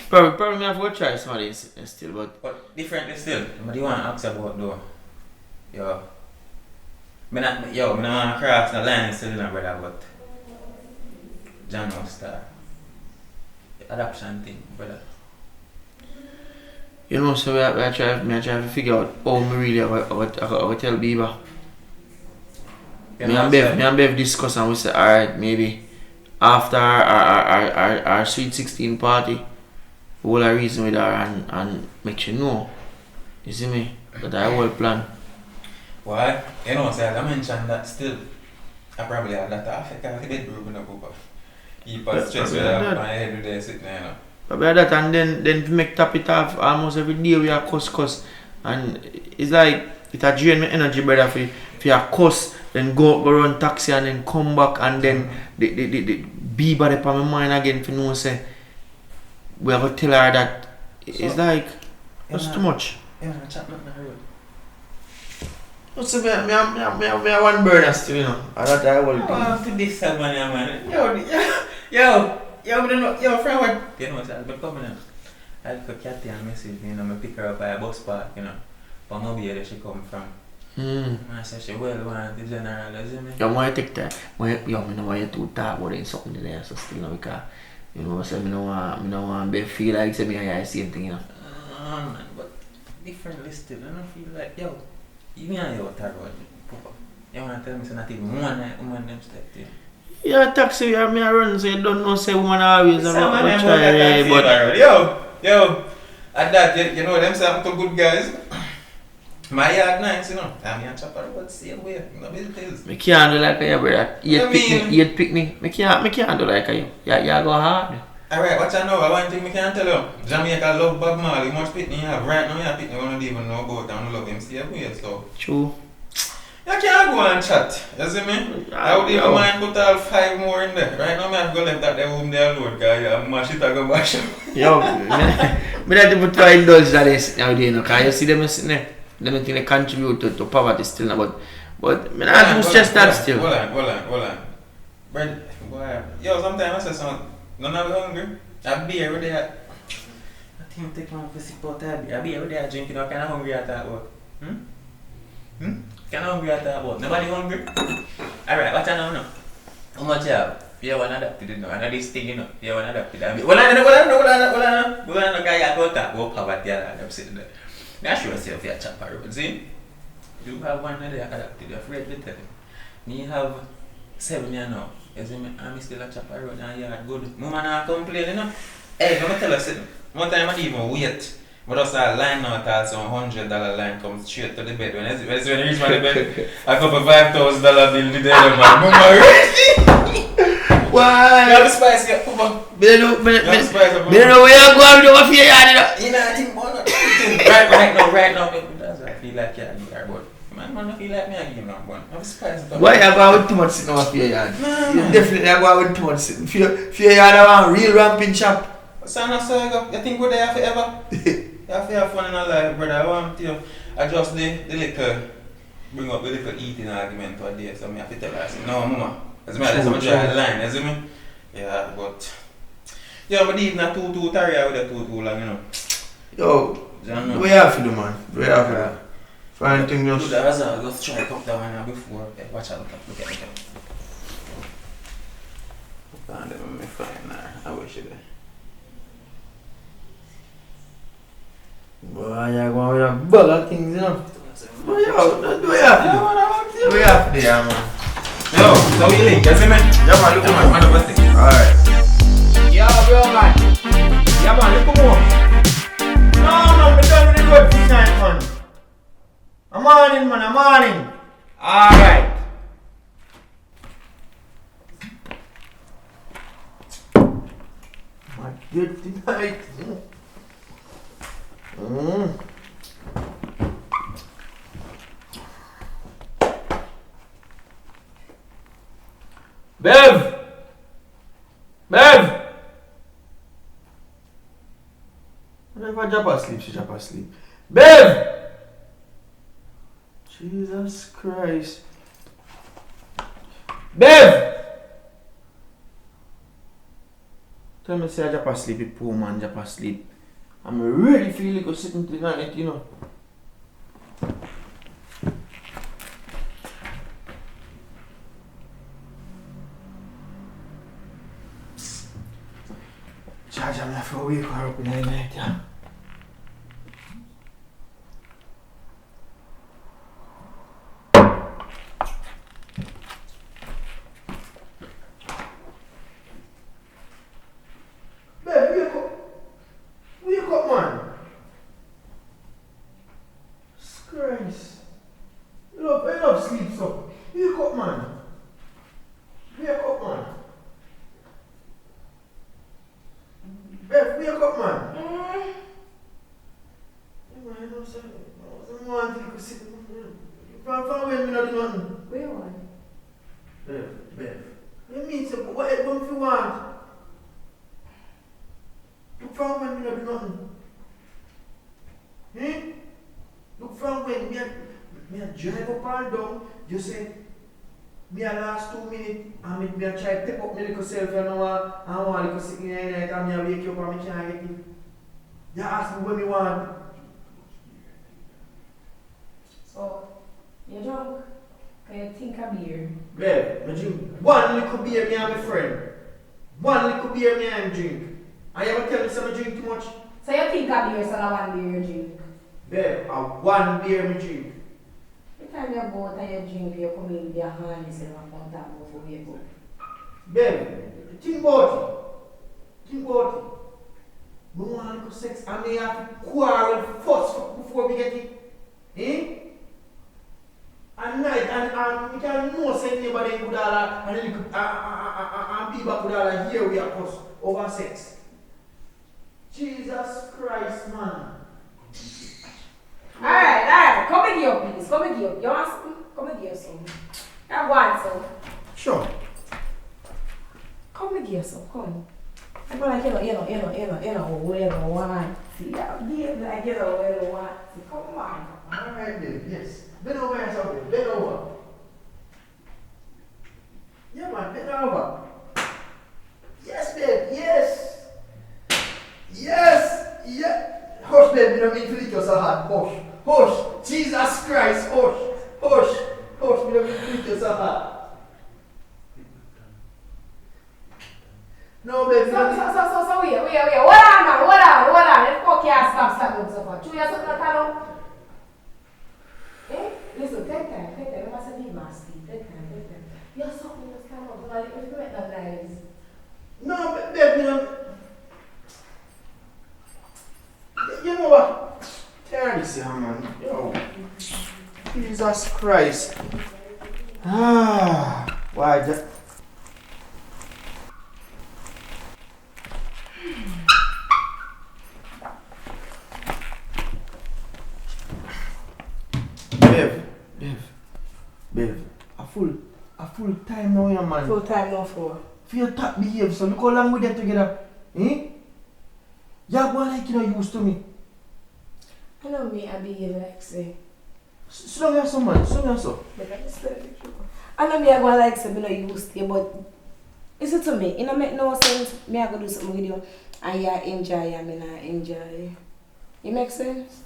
Probably me have to go try some of this still, But differently still. But you want to ask about though? Yo. I don't want to cross the line still, brother, but John will start. The adoption thing, brother. you know, so I try to figure out how me really I tell Bieber. Me and Bev discuss and we say, alright, maybe after our Sweet 16 party, we'll a reason with her and make you know. You see me? That I will plan. Why? You know, so I mentioned that still, I probably have that affect the bedroom in the book. You pass stress with my head with there sitting there, you know. Probably that, and then to make top it off almost every day we are cuss. And it's like, it a drain my energy, brother, if you are cuss, then go run taxi and then come back and then the be bad upon my mind again for no say, we have to tell her that it's like, that's too much. Yeah, chat not the road. So me have one burner still, you know. And that I will I want to this man. Yo, friend, what? You know what? I'll be coming in. I'll put Kathy and message me, you know, I pick her up at a bus park, you know. But maybe where she come from. I say she well want the general, you see me? You want to take that? You know why you too talk about it something there, so still, you know, because, you know, so I don't want to feel like say me I same thing, you know. Man, but differently still, I don't feel like, yo, you and you talk about you want to tell me so not even one night woman them step to you? Yeah, taxi, me a run, so you don't know say woman always have a try, but... Yo, at that, you know them say I'm to good guys. My yard nice, you know. I'm here chop about the same way, no business. I can't do like you, brother. Eat picnic. I can't do like you. You go hard. Alright, watch I know. One thing I can tell you. Jamaica love Bob Marley. Much picnic you have. Right now you have picnic, you don't even know about and love him same way, so. True. You can't go and chat, you see me? I would even mind put all 5 more in there. Right now I have to go left that room there alone, because you have mash it and go bash up. Yo, me not even try to indulge that is nowadays, you know, because you see them sitting there. Them think they contribute to poverty still now, but me not do stress that still. Hold on. Bread, boy. Yo, sometimes I say something. None of you hungry? I be every day. I think I take my pussy pot. I be every day drinking. I'm kind of hungry at that work. Kind of hungry at that work. Nobody hungry? Alright, what I know now? How much you have? You want to adapt to it now. I know this thing, you know. You want to adapt to it. Hold on. Because you go talk about poverty and I'm sitting there. I sure yourself you chop a road, see? You have one that adapted, you're afraid to tell him. Me have 7 years now. You see me, I'm still a chop a road and yard good. Mama not complain, you know? Hey, let me tell you something. One time I didn't even wait. But just a line now, I some $100 line comes straight to the bed. When you reach my bed, I couple $5,000 bill to the other man. Mama ready? Why? You have the spice, yeah, come on. Me don't know where you're going to go for your yard, you know, I think about it. Right now, that's I feel like you're but man, I feel like me I give him that one. I'm surprised. Why you go with too much sitting over for your yard? You definitely go with too much sitting. For your yard, I want real ramping shop. Son of Saga, you think we're there forever? You have to have fun in our life, brother. I want to adjust the little, bring up the little eating argument for a day, so I have to tell her, no, mama. As me, that's how try a line, you see me? Yeah, but... Yeah, but even a too tired with a too long, you know. Yo. Do we have to do, man? Do we have to do? Fine thing just... Do the hazard, just try to come down before. Okay, watch out, look at it. Let me find her. I wish you did. Boy, you're going with a bag of things, you know. Boy, yo, do we have to do? Do we have to do, yeah, man? Yo, so we link, you see me? Yeah, man, look at man, of thing. Alright. Yo, bro, man. Yeah, man, look at more. No, man, we're done with the road tonight, man. I'm on in. Alright. My good tonight. Bev! Whenever I drop asleep, she drop asleep. Bev! Jesus Christ. Bev! Tell me say I drop asleep, you poor man drop asleep. I'm really feeling like sitting to the night, you know. Charge, I'm not for a week or up in the night, yeah. want. Look from when me not do nothing. Eh? Look from when me a drive up and down, you say, me a last 2 minutes, and me a try to pick up my little self and I want a little sick in the night and me a wake you up and me can't get it. You ask me what me want. So, you're drunk? Can you think of beer? Babe, me drink one little beer me and my friend. One little beer me and drink. And you ever tell me some drink too much? So you think of beer, so that one beer you drink? Babe, one beer me drink. Every time you go out and you drink, you come in with your hand, you say, I'm going to talk before you go. Babe, think about it. Think about it. We want a little sex and we have to quarrel first before we get it. Eh? And night and we can know say anybody could and little and people could here we are us over sex. Jesus Christ, man. Alright, come and give up, please. Come and give up. You want something? Come and give us some. I want some. Sure. Come and give us some, come. I go like, whatever you want. See, I'll give like, whatever you want. See, come on. Alright, babe, yes. Bend over yourself, bend over. Yeah, man, bend over. Yes, babe, yes. Yes, yeah. Hush, babe, you don't mean to lick your so hard. Hush, hush. Jesus Christ, hush, hush, hush. You don't mean to lick your so hard. No, babe, So, wait. Hold on. Let's fuck your stop so far. Chew yourself not alone. Eh? Listen, take time. You must be nasty. Take time. You're something that's kind of like, if you make that nice. no, babe, you know. You know what? Tear this here, man. Yo. Jesus Christ. Why just. Babe. A full time now, yeah, man. Full time no for. Feel top behave, so look how long we get together. Eh? You're going like you know used to me. I know me, I behave like say. Slow down some man, slow down some. I know me, I go like say, me not used to, but listen to me, it don't make no sense. Me, I go do something with you, and you enjoy, and me not enjoy. It make sense?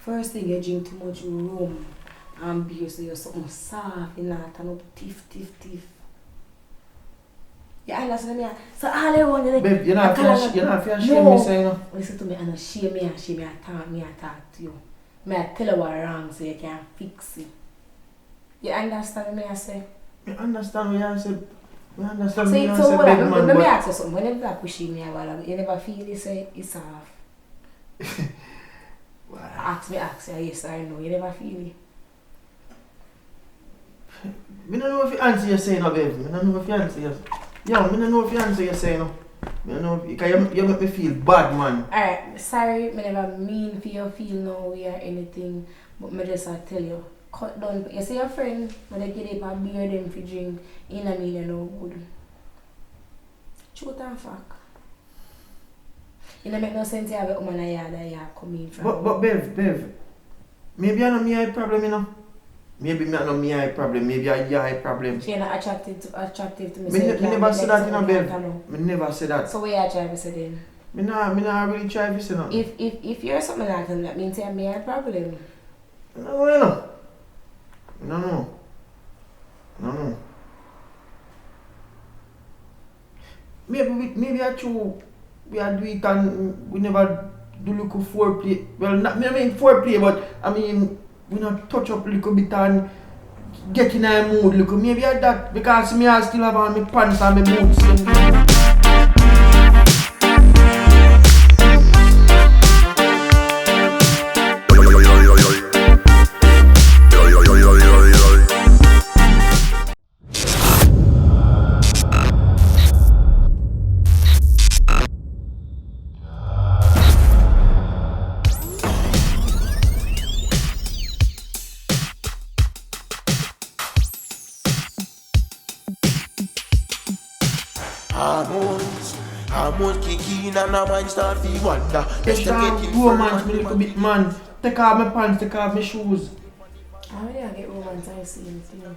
First thing, you drink too much rum and beer, so you're something soft, you not turn up tiff. You understand me? So all I want is Babe, you're not shame me saying no. Listen to me, I don't shame me, I talk to you. I tell you what wrong so you can fix it. You understand me, I say? I understand what you said. I understand So what you it's said, all baby right. man, Let me but... ask you something. When you black pushing me, you never feel it say it's off? Ask you, yes or no. You never feel it? I don't know if you answer you're saying no, babe. I don't know if you answer you're... Yeah, I don't know if you answer you're saying no. I don't know if... Because you make me feel bad, man. Alright, sorry, I never mean for you to feel no way or anything. But I just tell you, cut down. You see your friend, when they get up and beer them for drink, you know me, you know good. Truth and fact. It don't make no sense to have a woman in yard that you come in from. But babe, maybe I know me eye problem, you know. Maybe I know me eye problem, maybe I eye problem. So you're not attractive to me. Me never say that, you know, babe. Me never say that. So what you trying to say then? Me not really try to say nothing. If you're something like that means you have me a problem. No, you know. No. Maybe I true. We are do it and we never do look of foreplay. Well, not I mean foreplay, but I mean we not touch up a little bit and get in a mood little. Maybe I that because me I still have on my pants and my boots. Hormones kick in and a man start to wonder. Yes, romance me a little bit, man. Take off my pants, take off my shoes. How do I get romance I see in film?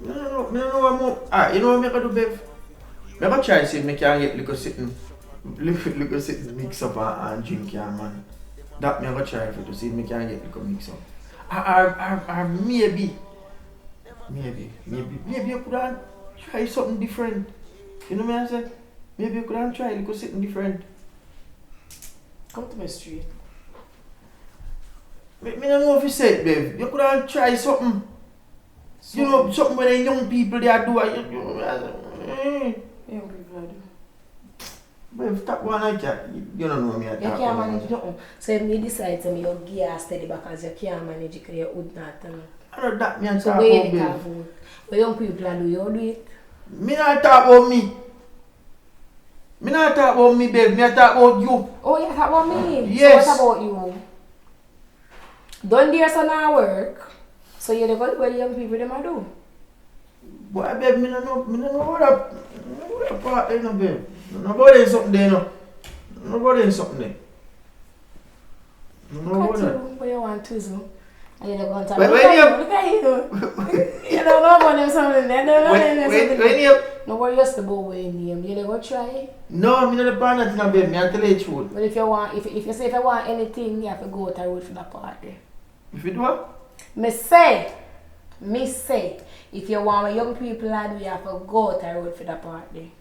I don't know what more. Alright, you know what I do, babe? I'm gonna try to see if I can get little sitting mix up and drink, yeah, man. That I'm gonna try to see if I can get little mix up. Or maybe you could have try something different. You know what I say? Maybe you could have try little something different. Come to my street. I don't know if you say it, babe. You could have try something. You know, something where the young people they are doing. Young people do. But if that one I can't, you don't know me. You can't manage nothing. So if me decide to me, you gear steady because you can't manage it because you would not. I know that me and So talk where about, you babe. can vote? What young people do, you do it. Me not talk about me. Me not talk about me, babe. Me talk about you. Oh, you talk about me? Yes. So what about you? Don't dare so now work. So you don't go what the young people them a do. But babe, me don't know what that part there, no, babe. Nobody in something there, no. Nobody in something there. Cut you, but you want to so. And you don't go and talk. When Look at you. You don't know about them something. They don't know them something. when you... Nobody used to go with your name. You don't go try. No, me not the part that, no, babe. Me I tell you the truth. But if you want, if you say if you want anything, you have to go to the road for that party. If you do what? Me say, if you want what young people are do, you have to go to the road for that party.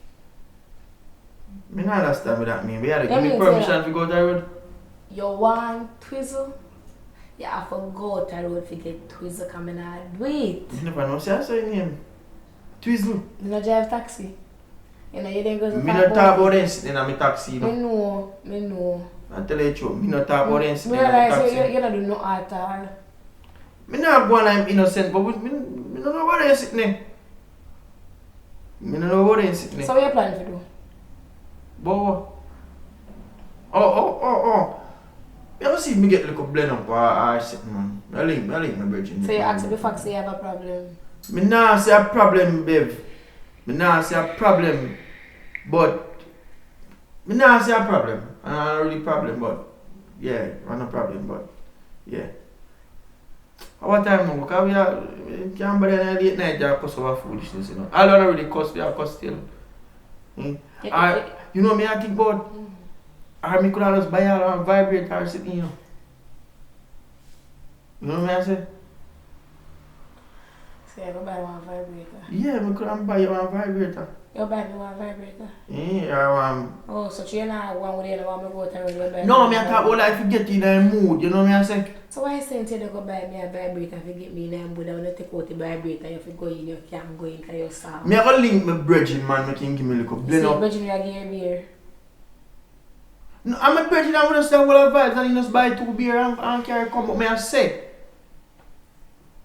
Me not understand what that mean. We had to That give me means, permission yeah. to go to the road. You want twizzle, you have to go to the road to get twizzle coming out. Do it. You never know, say I saw your name. Twizzle. You don't drive taxi. You know, you didn't go to Me not talk about them sitting in my taxi, Me no. know. I tell you the truth. Me not talk about them Me sitting in my realize taxi. you don't do no at all. Me not go and I'm innocent, but me don't know what they sitting there. Me don't know what they sitting there. So what you plan to do? But what? Oh. You ever see me get like a blend up or sitting, man? I link my virgin. So you ask the fact say you have a problem. Me nah say a problem, babe. Me nah say a problem. But me nah say a problem. And not really problem, but yeah, not a problem, but yeah. Our time now, because we can't bother in the late night just cuss over foolishness, you know. I don't really cuss, we are cuss still. You know me I think about or me could have just buy a vibrator sitting, you know. You know what I say? So you go buy one vibrator. Yeah, me could have buy you one vibrator. You buy me one vibrator? Yeah, or Oh, so you not one with you want me go to the road buy no, me me a I talk about like if you get in a mood, you know what I say? So why you saying you go buy me a vibrator if you get me in a mood and when you take out the vibrator you have to go in, you can't go in because you're soft. Me I go link my brethren, man, me can give me a little blend See, up. Virgin, you give beer. No, I'm a brethren, I would just say all vibes and you just buy 2 beer and carry come, but me I say,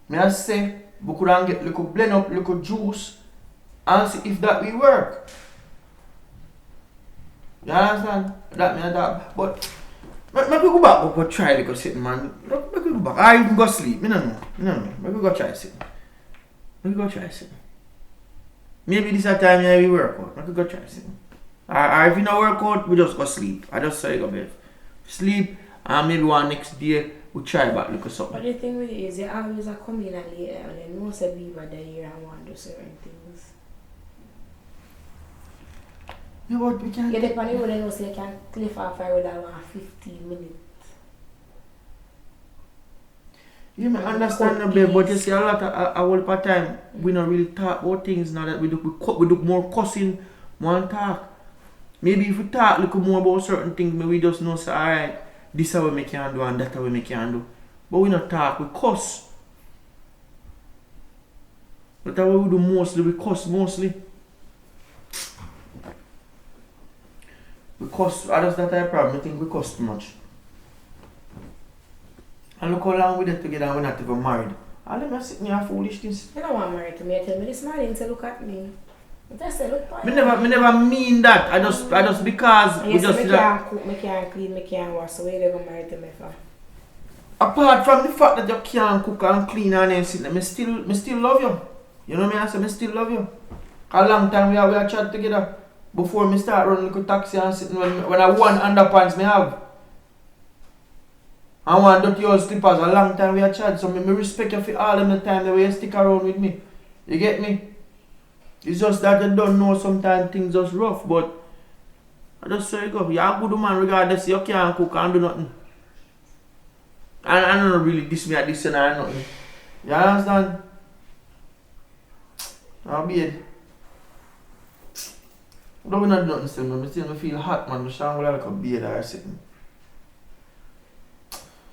we could have get little blend up, little juice and see if that will work. You understand? That me and that. But maybe go back go try little sitting, man. Maybe go back. I even go sleep. Me no know. Maybe go try sitting. Maybe this a time yeah, we work out. Maybe go try sitting. Or if you no work out, we just go sleep. I just say go bed. Sleep and maybe one next day we try back look at But something. the thing with it is, you always come in and later and you know say people are here and want to do certain things. Yeah, but we can't. You depend on the road and you say you can cliff off a road at 15 minutes. You may understand no babe, but you see a lot of a whole part time we don't really talk about things now that we do more cussing, more talk. Maybe if we talk a little more about certain things, maybe we just know say alright, this is what we can do and that is what we can do. But we not talk, we cuss. That's what we do mostly, we cuss mostly. We cuss, I just that type of problem, I think we cuss too much. And look how long we did together and we're not even married. All them are sitting here foolishness. You don't want married to me. You tell me this morning to look at me. But I say look at Me never mean that. I just because we yes, just me feel that can't cook, me can't clean, me can't wash. So where they go married to me for? apart from the fact that you can't cook and clean and everything, me still love you. You know me, I say, I still love you. A long time we have chat together. Before me start running like a taxi and sitting when I one underpants me have. I want dirty old slippers. A long time we have chat. So me respect you for all of the time the way you stick around with me. You get me? It's just that you don't know sometimes things just rough, but I just say you go. You're a good man regardless. You can't cook and do nothing. And I don't really diss me at this and nothing. You understand? I'll be it. I don't want to do nothing still, man. I still feel hot, man. I shan't like a beard or something.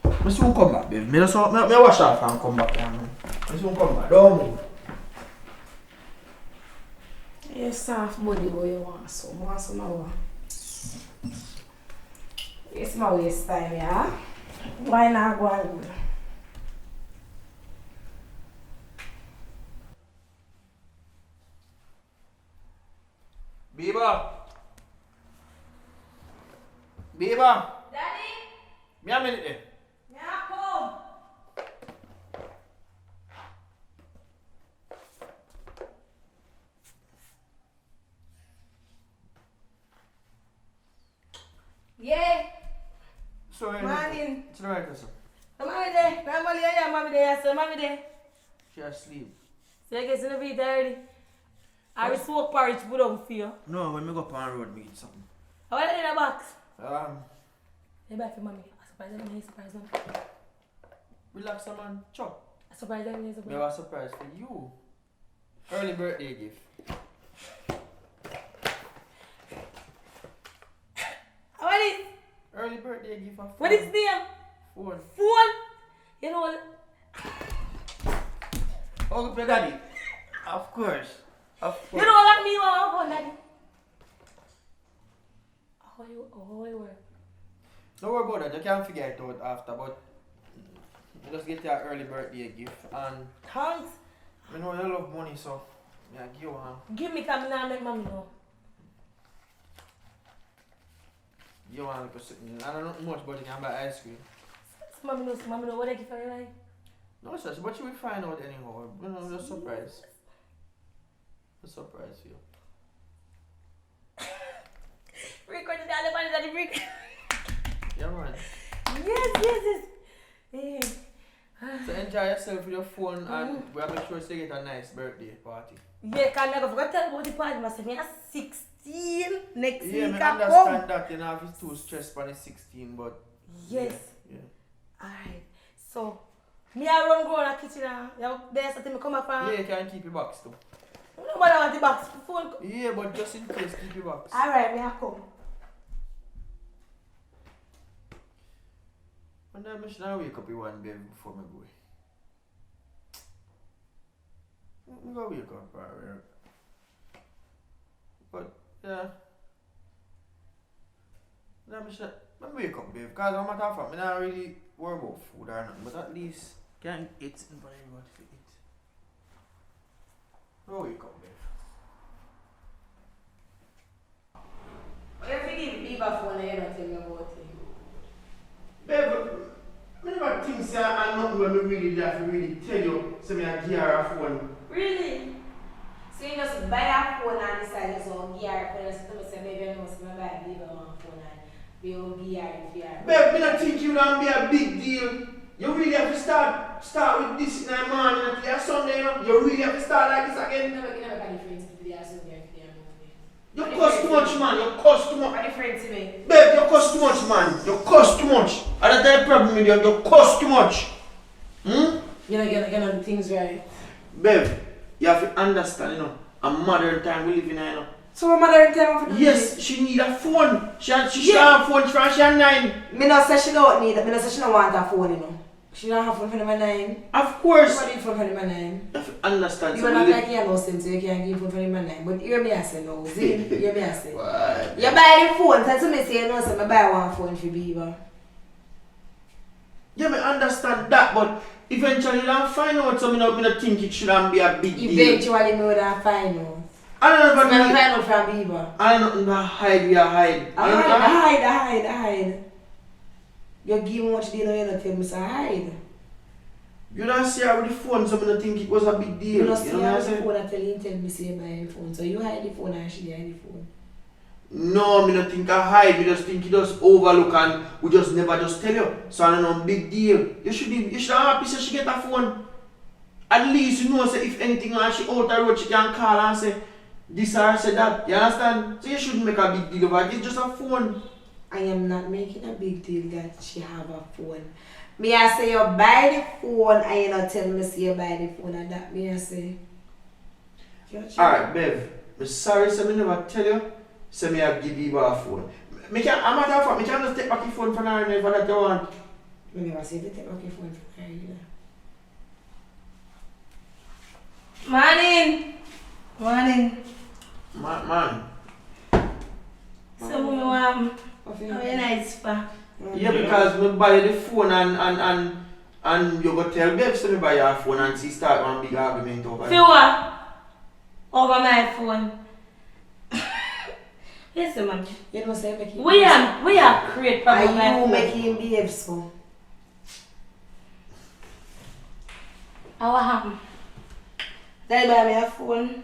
I soon come back, babe. I wash off and come back, man. I soon come back. Don't move. You soft body boy, you want some now. It's my waste time, yeah? Why not go and good? Biba! Biba! Daddy, Me a minute there. me a come. Yeah, Sorry. morning. It's the right person. Mommy there. Normally I am mommy there, so mommy there. She asleep. So you get in the bed already. I will smoke porridge put on for you. No, when me go up on the road, me eat something. I want it in a box. Um, You buy for mommy. I surprise them, I surprise them. relax, man. Chop. I surprise them, I We surprise have a surprise for you. Early birthday gift. What is? Early birthday gift of What is his name? phone. Phone. You know what? Oh, your daddy. Of course. Of course. You know what me want phone, daddy? How you work? Don't worry about that. You can figure it out after, but you just get your early birthday gift. And Thanks. I know you love money, so yeah, give you one. Give me come now make mommy know. You want to put I don't know much, but you can buy ice cream. So mommy know what I give for you like. No such, but you will find out anyhow. You know, it's a surprise. A surprise for you. Record the other one that the break. Yeah, man. Yes. Yeah. So enjoy yourself with your phone and we'll make sure you get a nice birthday party. Yeah, can I forgot to tell about the party? I said, I'm 16 next Yeah, week. I I understand come. that you know if it's too stressed when it's 16, but Yes. yeah. Alright. So, me I run go in the kitchen now. There's something me come up Yeah, and you can keep your box too. nobody want the box. Phone. Yeah, but just in case, keep your box. Alright, me I come. And then I should wake up in one baby before I go. I'm gonna wake up, alright. But yeah. Then I should wake up, babe, because I'm not fact, I'm not really worry about food or nothing, but at least can eat and buy what to eat. Go wake up, babe. If you give Biba phone, you don't tell me about it. Babe, I never think say I'm not when we really have to really tell you so me a gear a phone. Really? So you just buy a phone and decide to so gear for us to say maybe I must buy Biba one phone and we will gear if you are. Babe, I don't think you don't be a big deal. You really have to start with this in the morning until your Sunday, you know? You really have to start like this again. You never got difference if they are so gear if they are moving. You cost too much, man. You cost too much. What difference to me? Babe, you cost too much, man. You cost too much. And that's the problem with you. You cost too much. You're not getting things right. Babe, you have to understand, you know, a modern time we live in, you know. So my mother tell me for Yes, she need a phone. She have a phone from she 9. Me not say she don't need it. Me not say she don't want a phone, you know. She don't have phone for number 9. Of course. Nobody need phone for number 9. You have to understand. You so are not we like live- you have no sense, so you can't give phone for number 9. But hear me I say no, see? Hear me I say. What? You buy the phone, tell me say no, so I buy one phone for Biba. Yeah, I understand that, but eventually you'll find out so I don't think it shouldn't be a big deal. Eventually me would have find out. I don't know So I if find out from Biba. I don't know hide, we are hide. I hide. You give me much deal, you don't tell me so I hide. You don't see her with the phone, so I don't think it was a big deal. You don't see know her what I'm with the saying? phone until you tell me say my phone. So you hide the phone and she hide the phone. No, me don't think I hide. Me just think you just overlook and we just never just tell you. So I don't know, big deal. You should have happy say she get a phone. At least you know say if anything and she out the road she can call and say this or say that. You understand? So you shouldn't make a big deal about it. It's just a phone. I am not making a big deal that she have a phone. Me I say you buy the phone and you not tell me say you buy the phone and that me I say. Alright, Bev. I'm sorry so me never tell you. So me have give you a phone. Me can, I'm matter of fact, me can just take back the phone from her and if that you want. I never say to take back your phone from her either. Morning. Morning. Man. So, me want What a very nice spa. Yeah, because me buy the phone and you go tell Bev so me buy your phone and she start one big argument over it. For what? Over my phone. Yes, ma'am. You know say make him We are create problem with my you phone. make him behave so. What happened? They buy me a phone.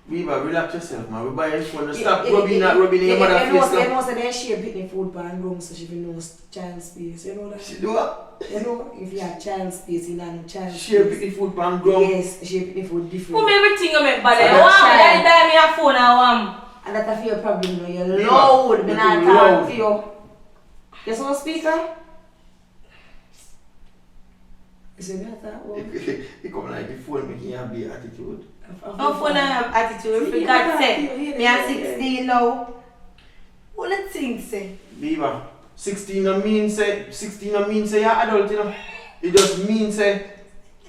Viva, relax yourself, man. We buy your phone. Stop rubbing in your mother's face. You know say they share picnic food pan room so she will know child space. You know that? She do what? You know, if you have child space, you know child Share space. picnic food pan ground. Yes, share picnic food different. Who everything you make bad? So I that's want child. they buy me a phone I want. And that's your problem, you know. You're Viva, loud. Me you're not too talk loud. to you. You saw speaker? You see me talk about? He come like the phone making you have the attitude. My phone I have attitude. For God's sake. Me am 16 now. What the thing say? Viva, 16 no mean say you're adult, you know. It just mean say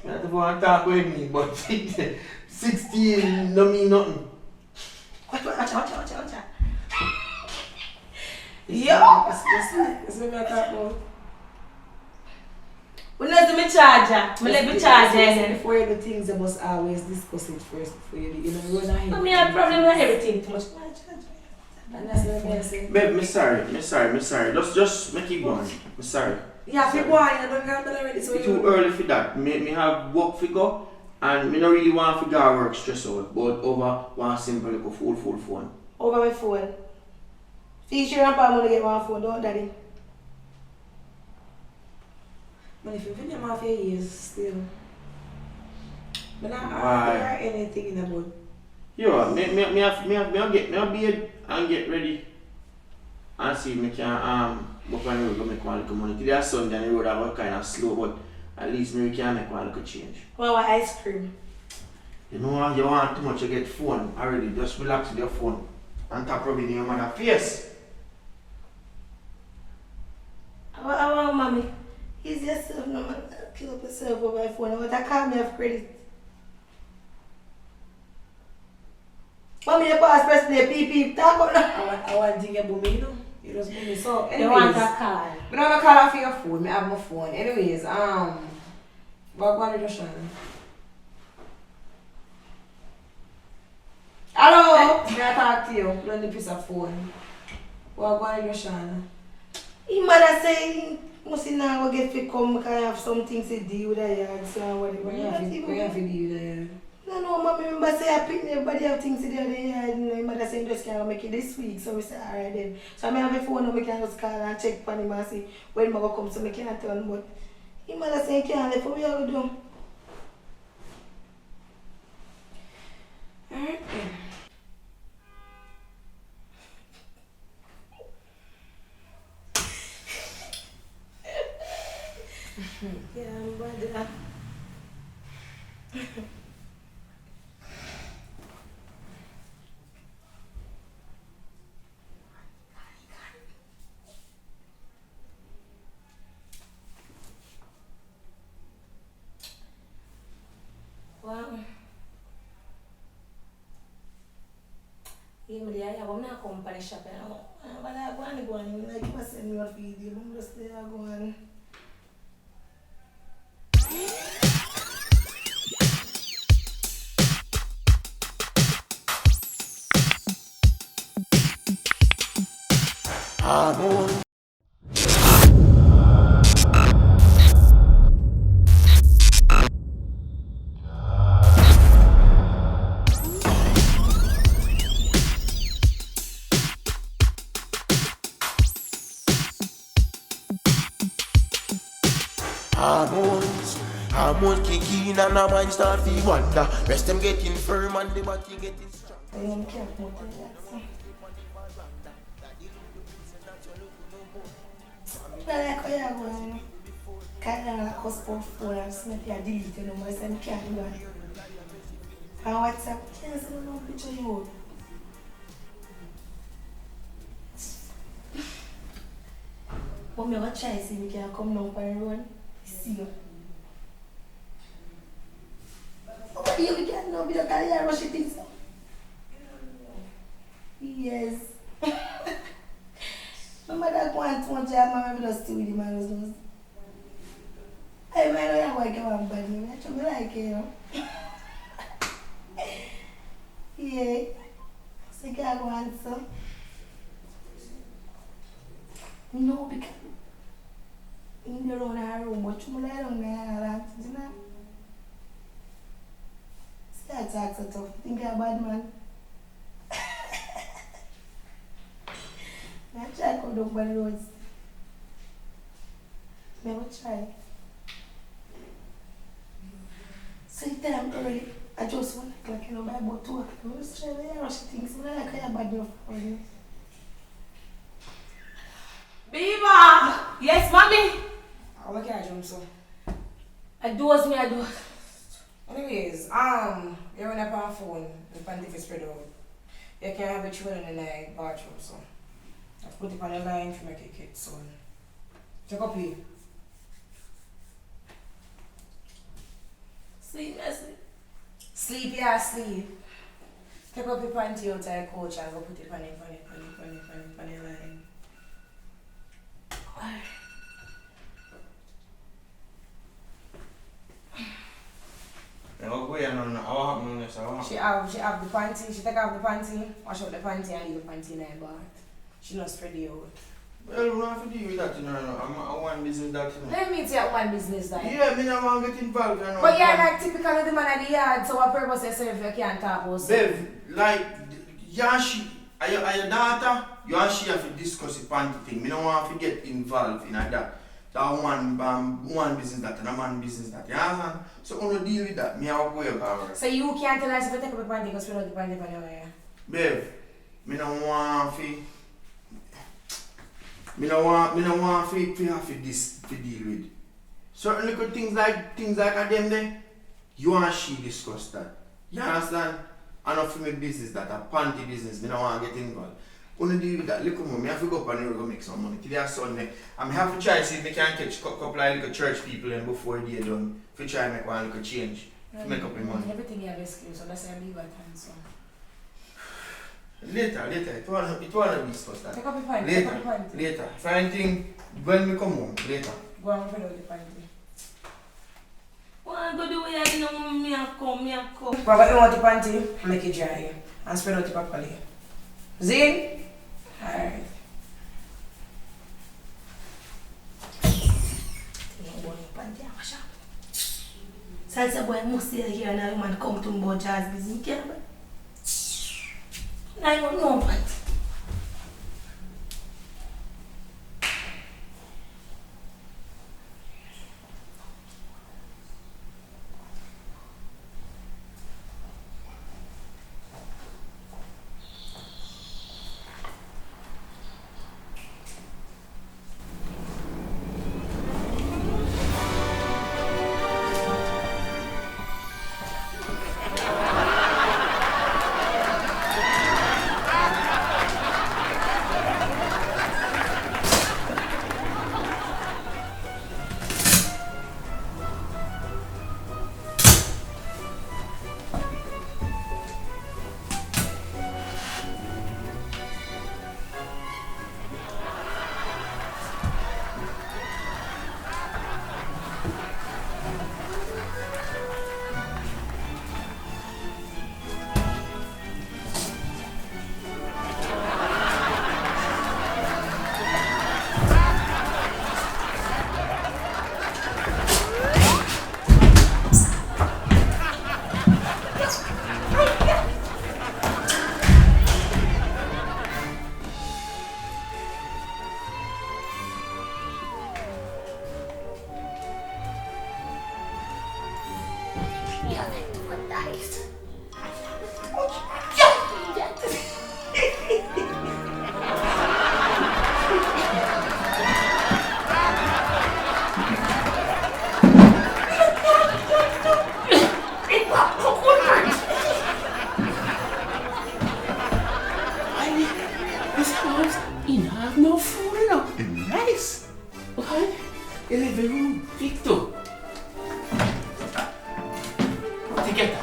I don't want to talk with me, but 16 no mean nothing. Watch out. You Yo! see me talk about? When I do my charger, I let me charge it. Before you do things, you must always discuss it first before you do. You know, run ahead. But me have problem with everything too much. And that's what I say. Babe, me sorry. Just make it go on. Me sorry. Yeah, if you go on, you don't get that already. So It's too early for that. Me have work figure and me not really want to go work stress out, but over one simple little full phone. Over my phone. Feature and palm to get my phone, don't daddy. But if you finish them off your ears still, but not Why? anything in about. Yo, me have beard and get ready and see if me can work on the road to make one little money. Today Sunday and the road I work kind of slow, but at least me can make one little change. Well, ice cream. You know you want too much to get phone already, just relax with your phone and tap rubbing in your mother's face. I want mommy. Ease yourself, no man. Kill up yourself over my phone. I want to call me off credit. Mommy, you pass press play, peep. Talk about that. I want to think about me, you know. You just put me so. Anyways, You want a call. I don't call off your phone. I have my phone. Anyways, what are you doing? Hello. May I talk to you? Put on the piece of phone. What are you doing? His mother say, must now get to come because I have some things to do with the yard. So whatever. Where you have to do that? No, mommy, remember say I pick everybody have things to do with the yard. And my mother say just can't make it this week. So we say, alright then. So I have a phone and we can just call and check for him and see when mother come so I can't turn. But his mother say he can't leave. What we have to do? Alright. Yeah, I'm bad. Wow. I'm not going to shop. But I'm going to go and like you send me a video. I'm just there going. Hormones kick in and a man start to wonder. Rest them getting firm and the body getting strong. I don't care about that. Well, like how you're going, kind of like hotspot phone and snap your delete your number, so I can't do that. And WhatsApp, can't send no picture you. But me will try to see if we can come down for the road, see you. But you can't know because I rush it in. Yes. My mother wants one job, my mother does with him and those. I might not like him, but I actually like him. Yeah. So I want some. No, because in the room, but you lie down there, you know. See, I talk so tough. Think you're a bad man. I try to go down by the roads. I will try. So you tell them early, I just want to like, by about 2 o'clock. I was trying to rush things. I like how you're bad enough for you. Beaver! Yes, mommy? How can I jump so? I do as me, I do. Anyways, you're on a phone, the panty is spread out. You can have a children in the bathroom, so. I've put it on the line to make a kid, so. Check up here. Sleep, Messi. Sleep, yeah, sleep. Take up your panty out of the couch and go put it on the line. What happened next? She have the panty, she take off the panty, wash out the panty and leave the panty in her bath. She not spread it out. Well, we don't have to deal with that, you know. I'm one business that, you know. Let me tell you one business that. Yeah, me not want to get involved, you know. But you're like typically the man of the yard, so what purpose is if you can't talk about something? Bev, like, are your daughter, you and she have to discuss the panty thing. Me don't want to get involved in that. That one business that and a man business that, you understand? So I don't deal with that. Me I will go over. So you can't tell us if you take up a panty because we don't the panty on your hair? Bev, me don't want to. Me no want to have to deal with. Certain little things like them there, you and she discuss that. You understand? Enough for me business that, a panty business, me no want to get involved. Only deal with that. Look more, me have to go up and go make some money. Today is Sunday. I have to try to see if I can catch a couple of little church people and before they done. If I try to make one little change. To make up my money. Everything you have excuse, so that's why I leave at times. So. Later, it wanna be discussed that. Take up your panty, Later. If anything, when we come home, later. Go and fill out the panty. What I go do with that? You know, me and come. Brother, you want the panty, make it dry and spread out it properly. Zin? Alright. Salsa boy must stay here and a man come to me about jazz business. You can't. I don't know what. This house in have no food enough. Nice. Okay. 11 room, Victor. Together.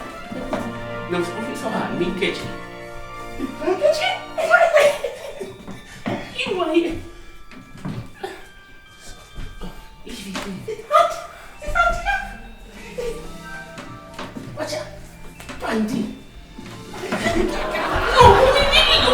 No, it's so hard. Me kitchen. Kitchen? You are here. It's hot. It's hot enough. Watch out. Panty. No, we need to go.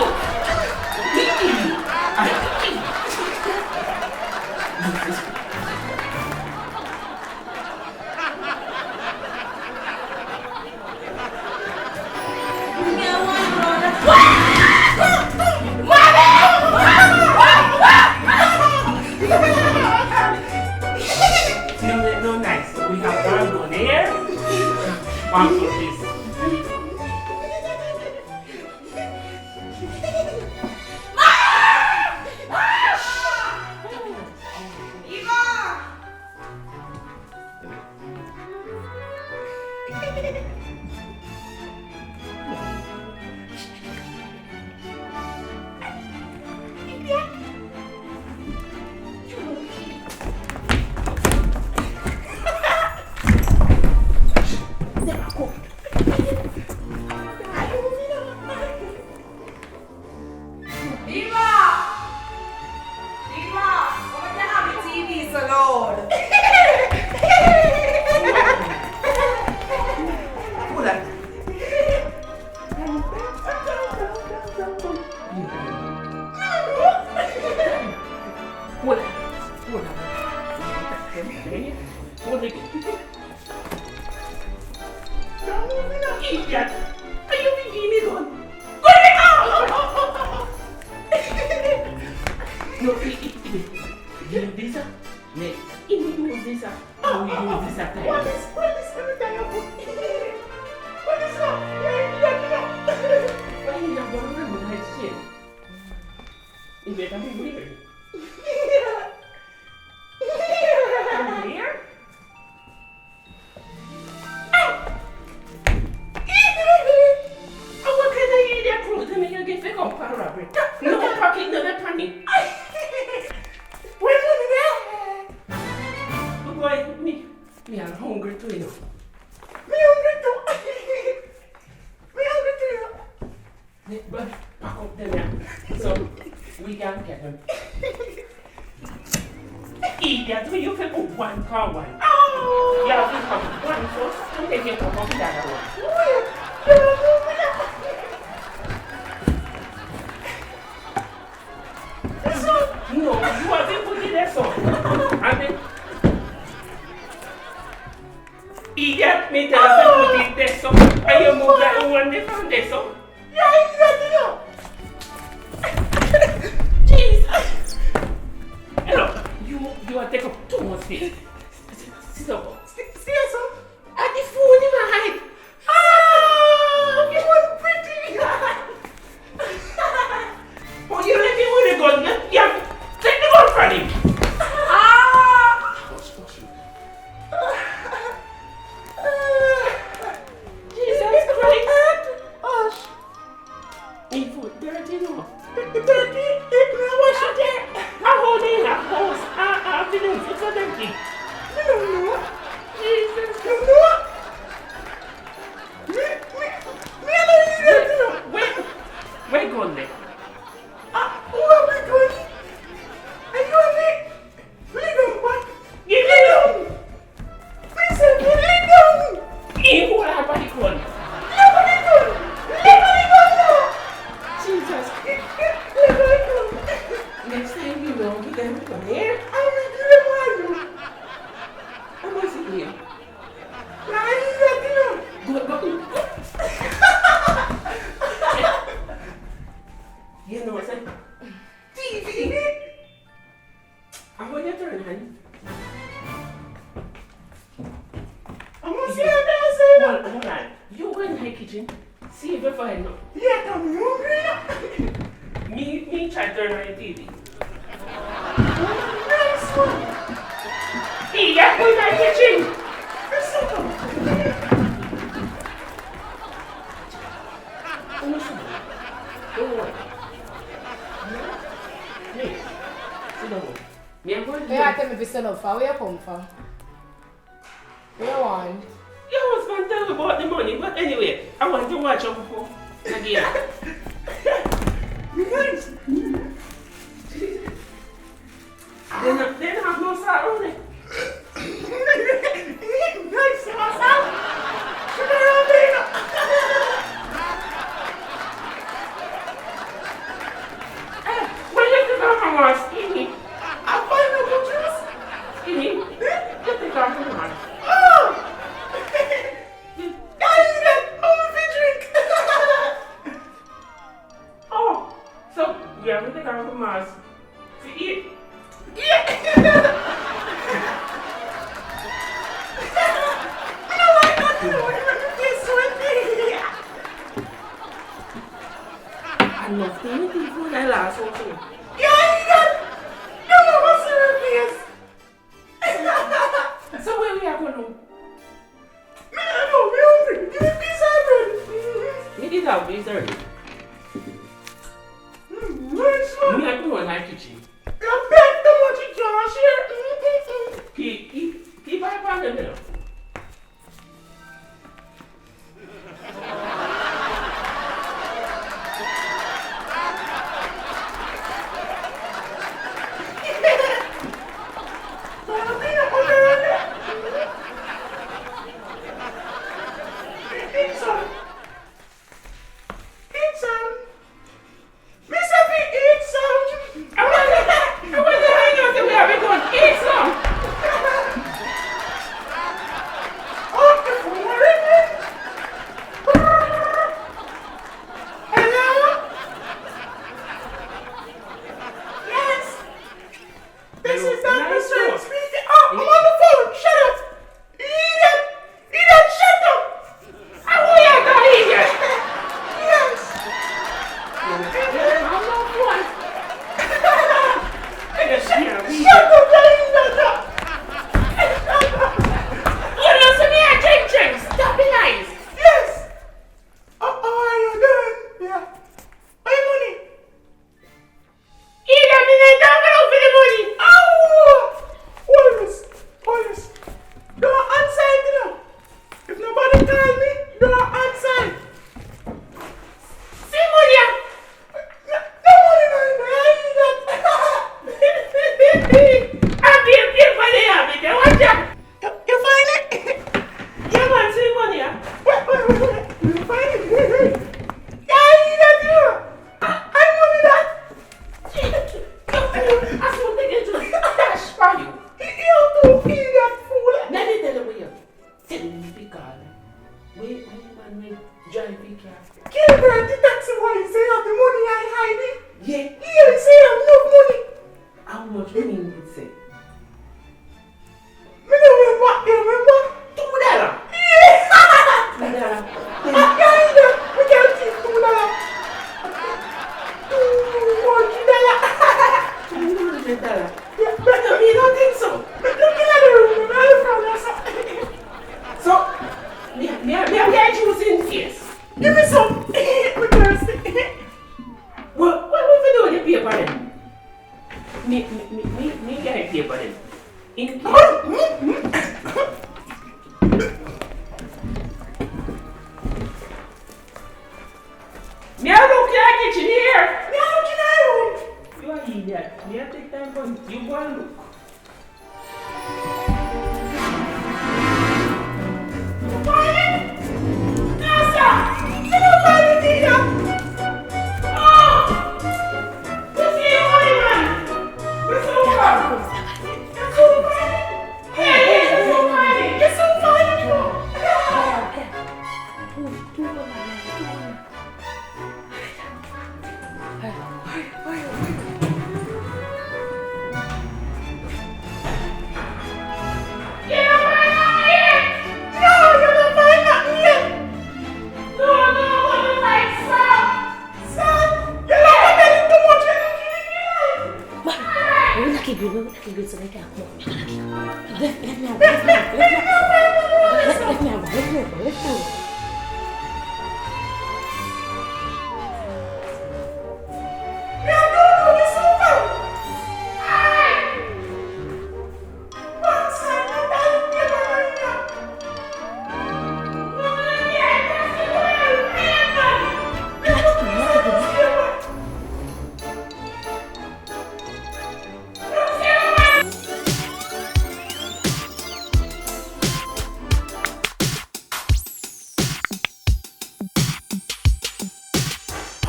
No, nice. We have one on air. One for this. hold on. You go in the kitchen. See if you find no. Yeah, I'm hungry now. Me try to turn on the TV. Nice one. Hey, yeah, go in the kitchen. Don't worry. Hey, sit down. Me, I'm going to You tell me if you stand up for where you come from. Where you want? You was going to tell me about the money, but anyway, I want to watch your before. Again. Nice. They don't have no salt on it. Nice, awesome. When you take off from us, Skinny, I'm fine with the juice. Skinny, you take off from us. Oh! I eat it. I'm a drink. Oh, so you have to take off from us to eat. I love the eating food I last also. So where we are going to? We did have this already. Me I go in my kitchen. Keep my partner there.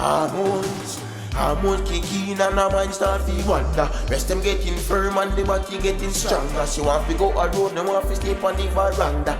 Hormones kick in and her mind start to wonder. Rest them getting firm and the body getting stronger. She want to go a road, no want to sleep on the veranda.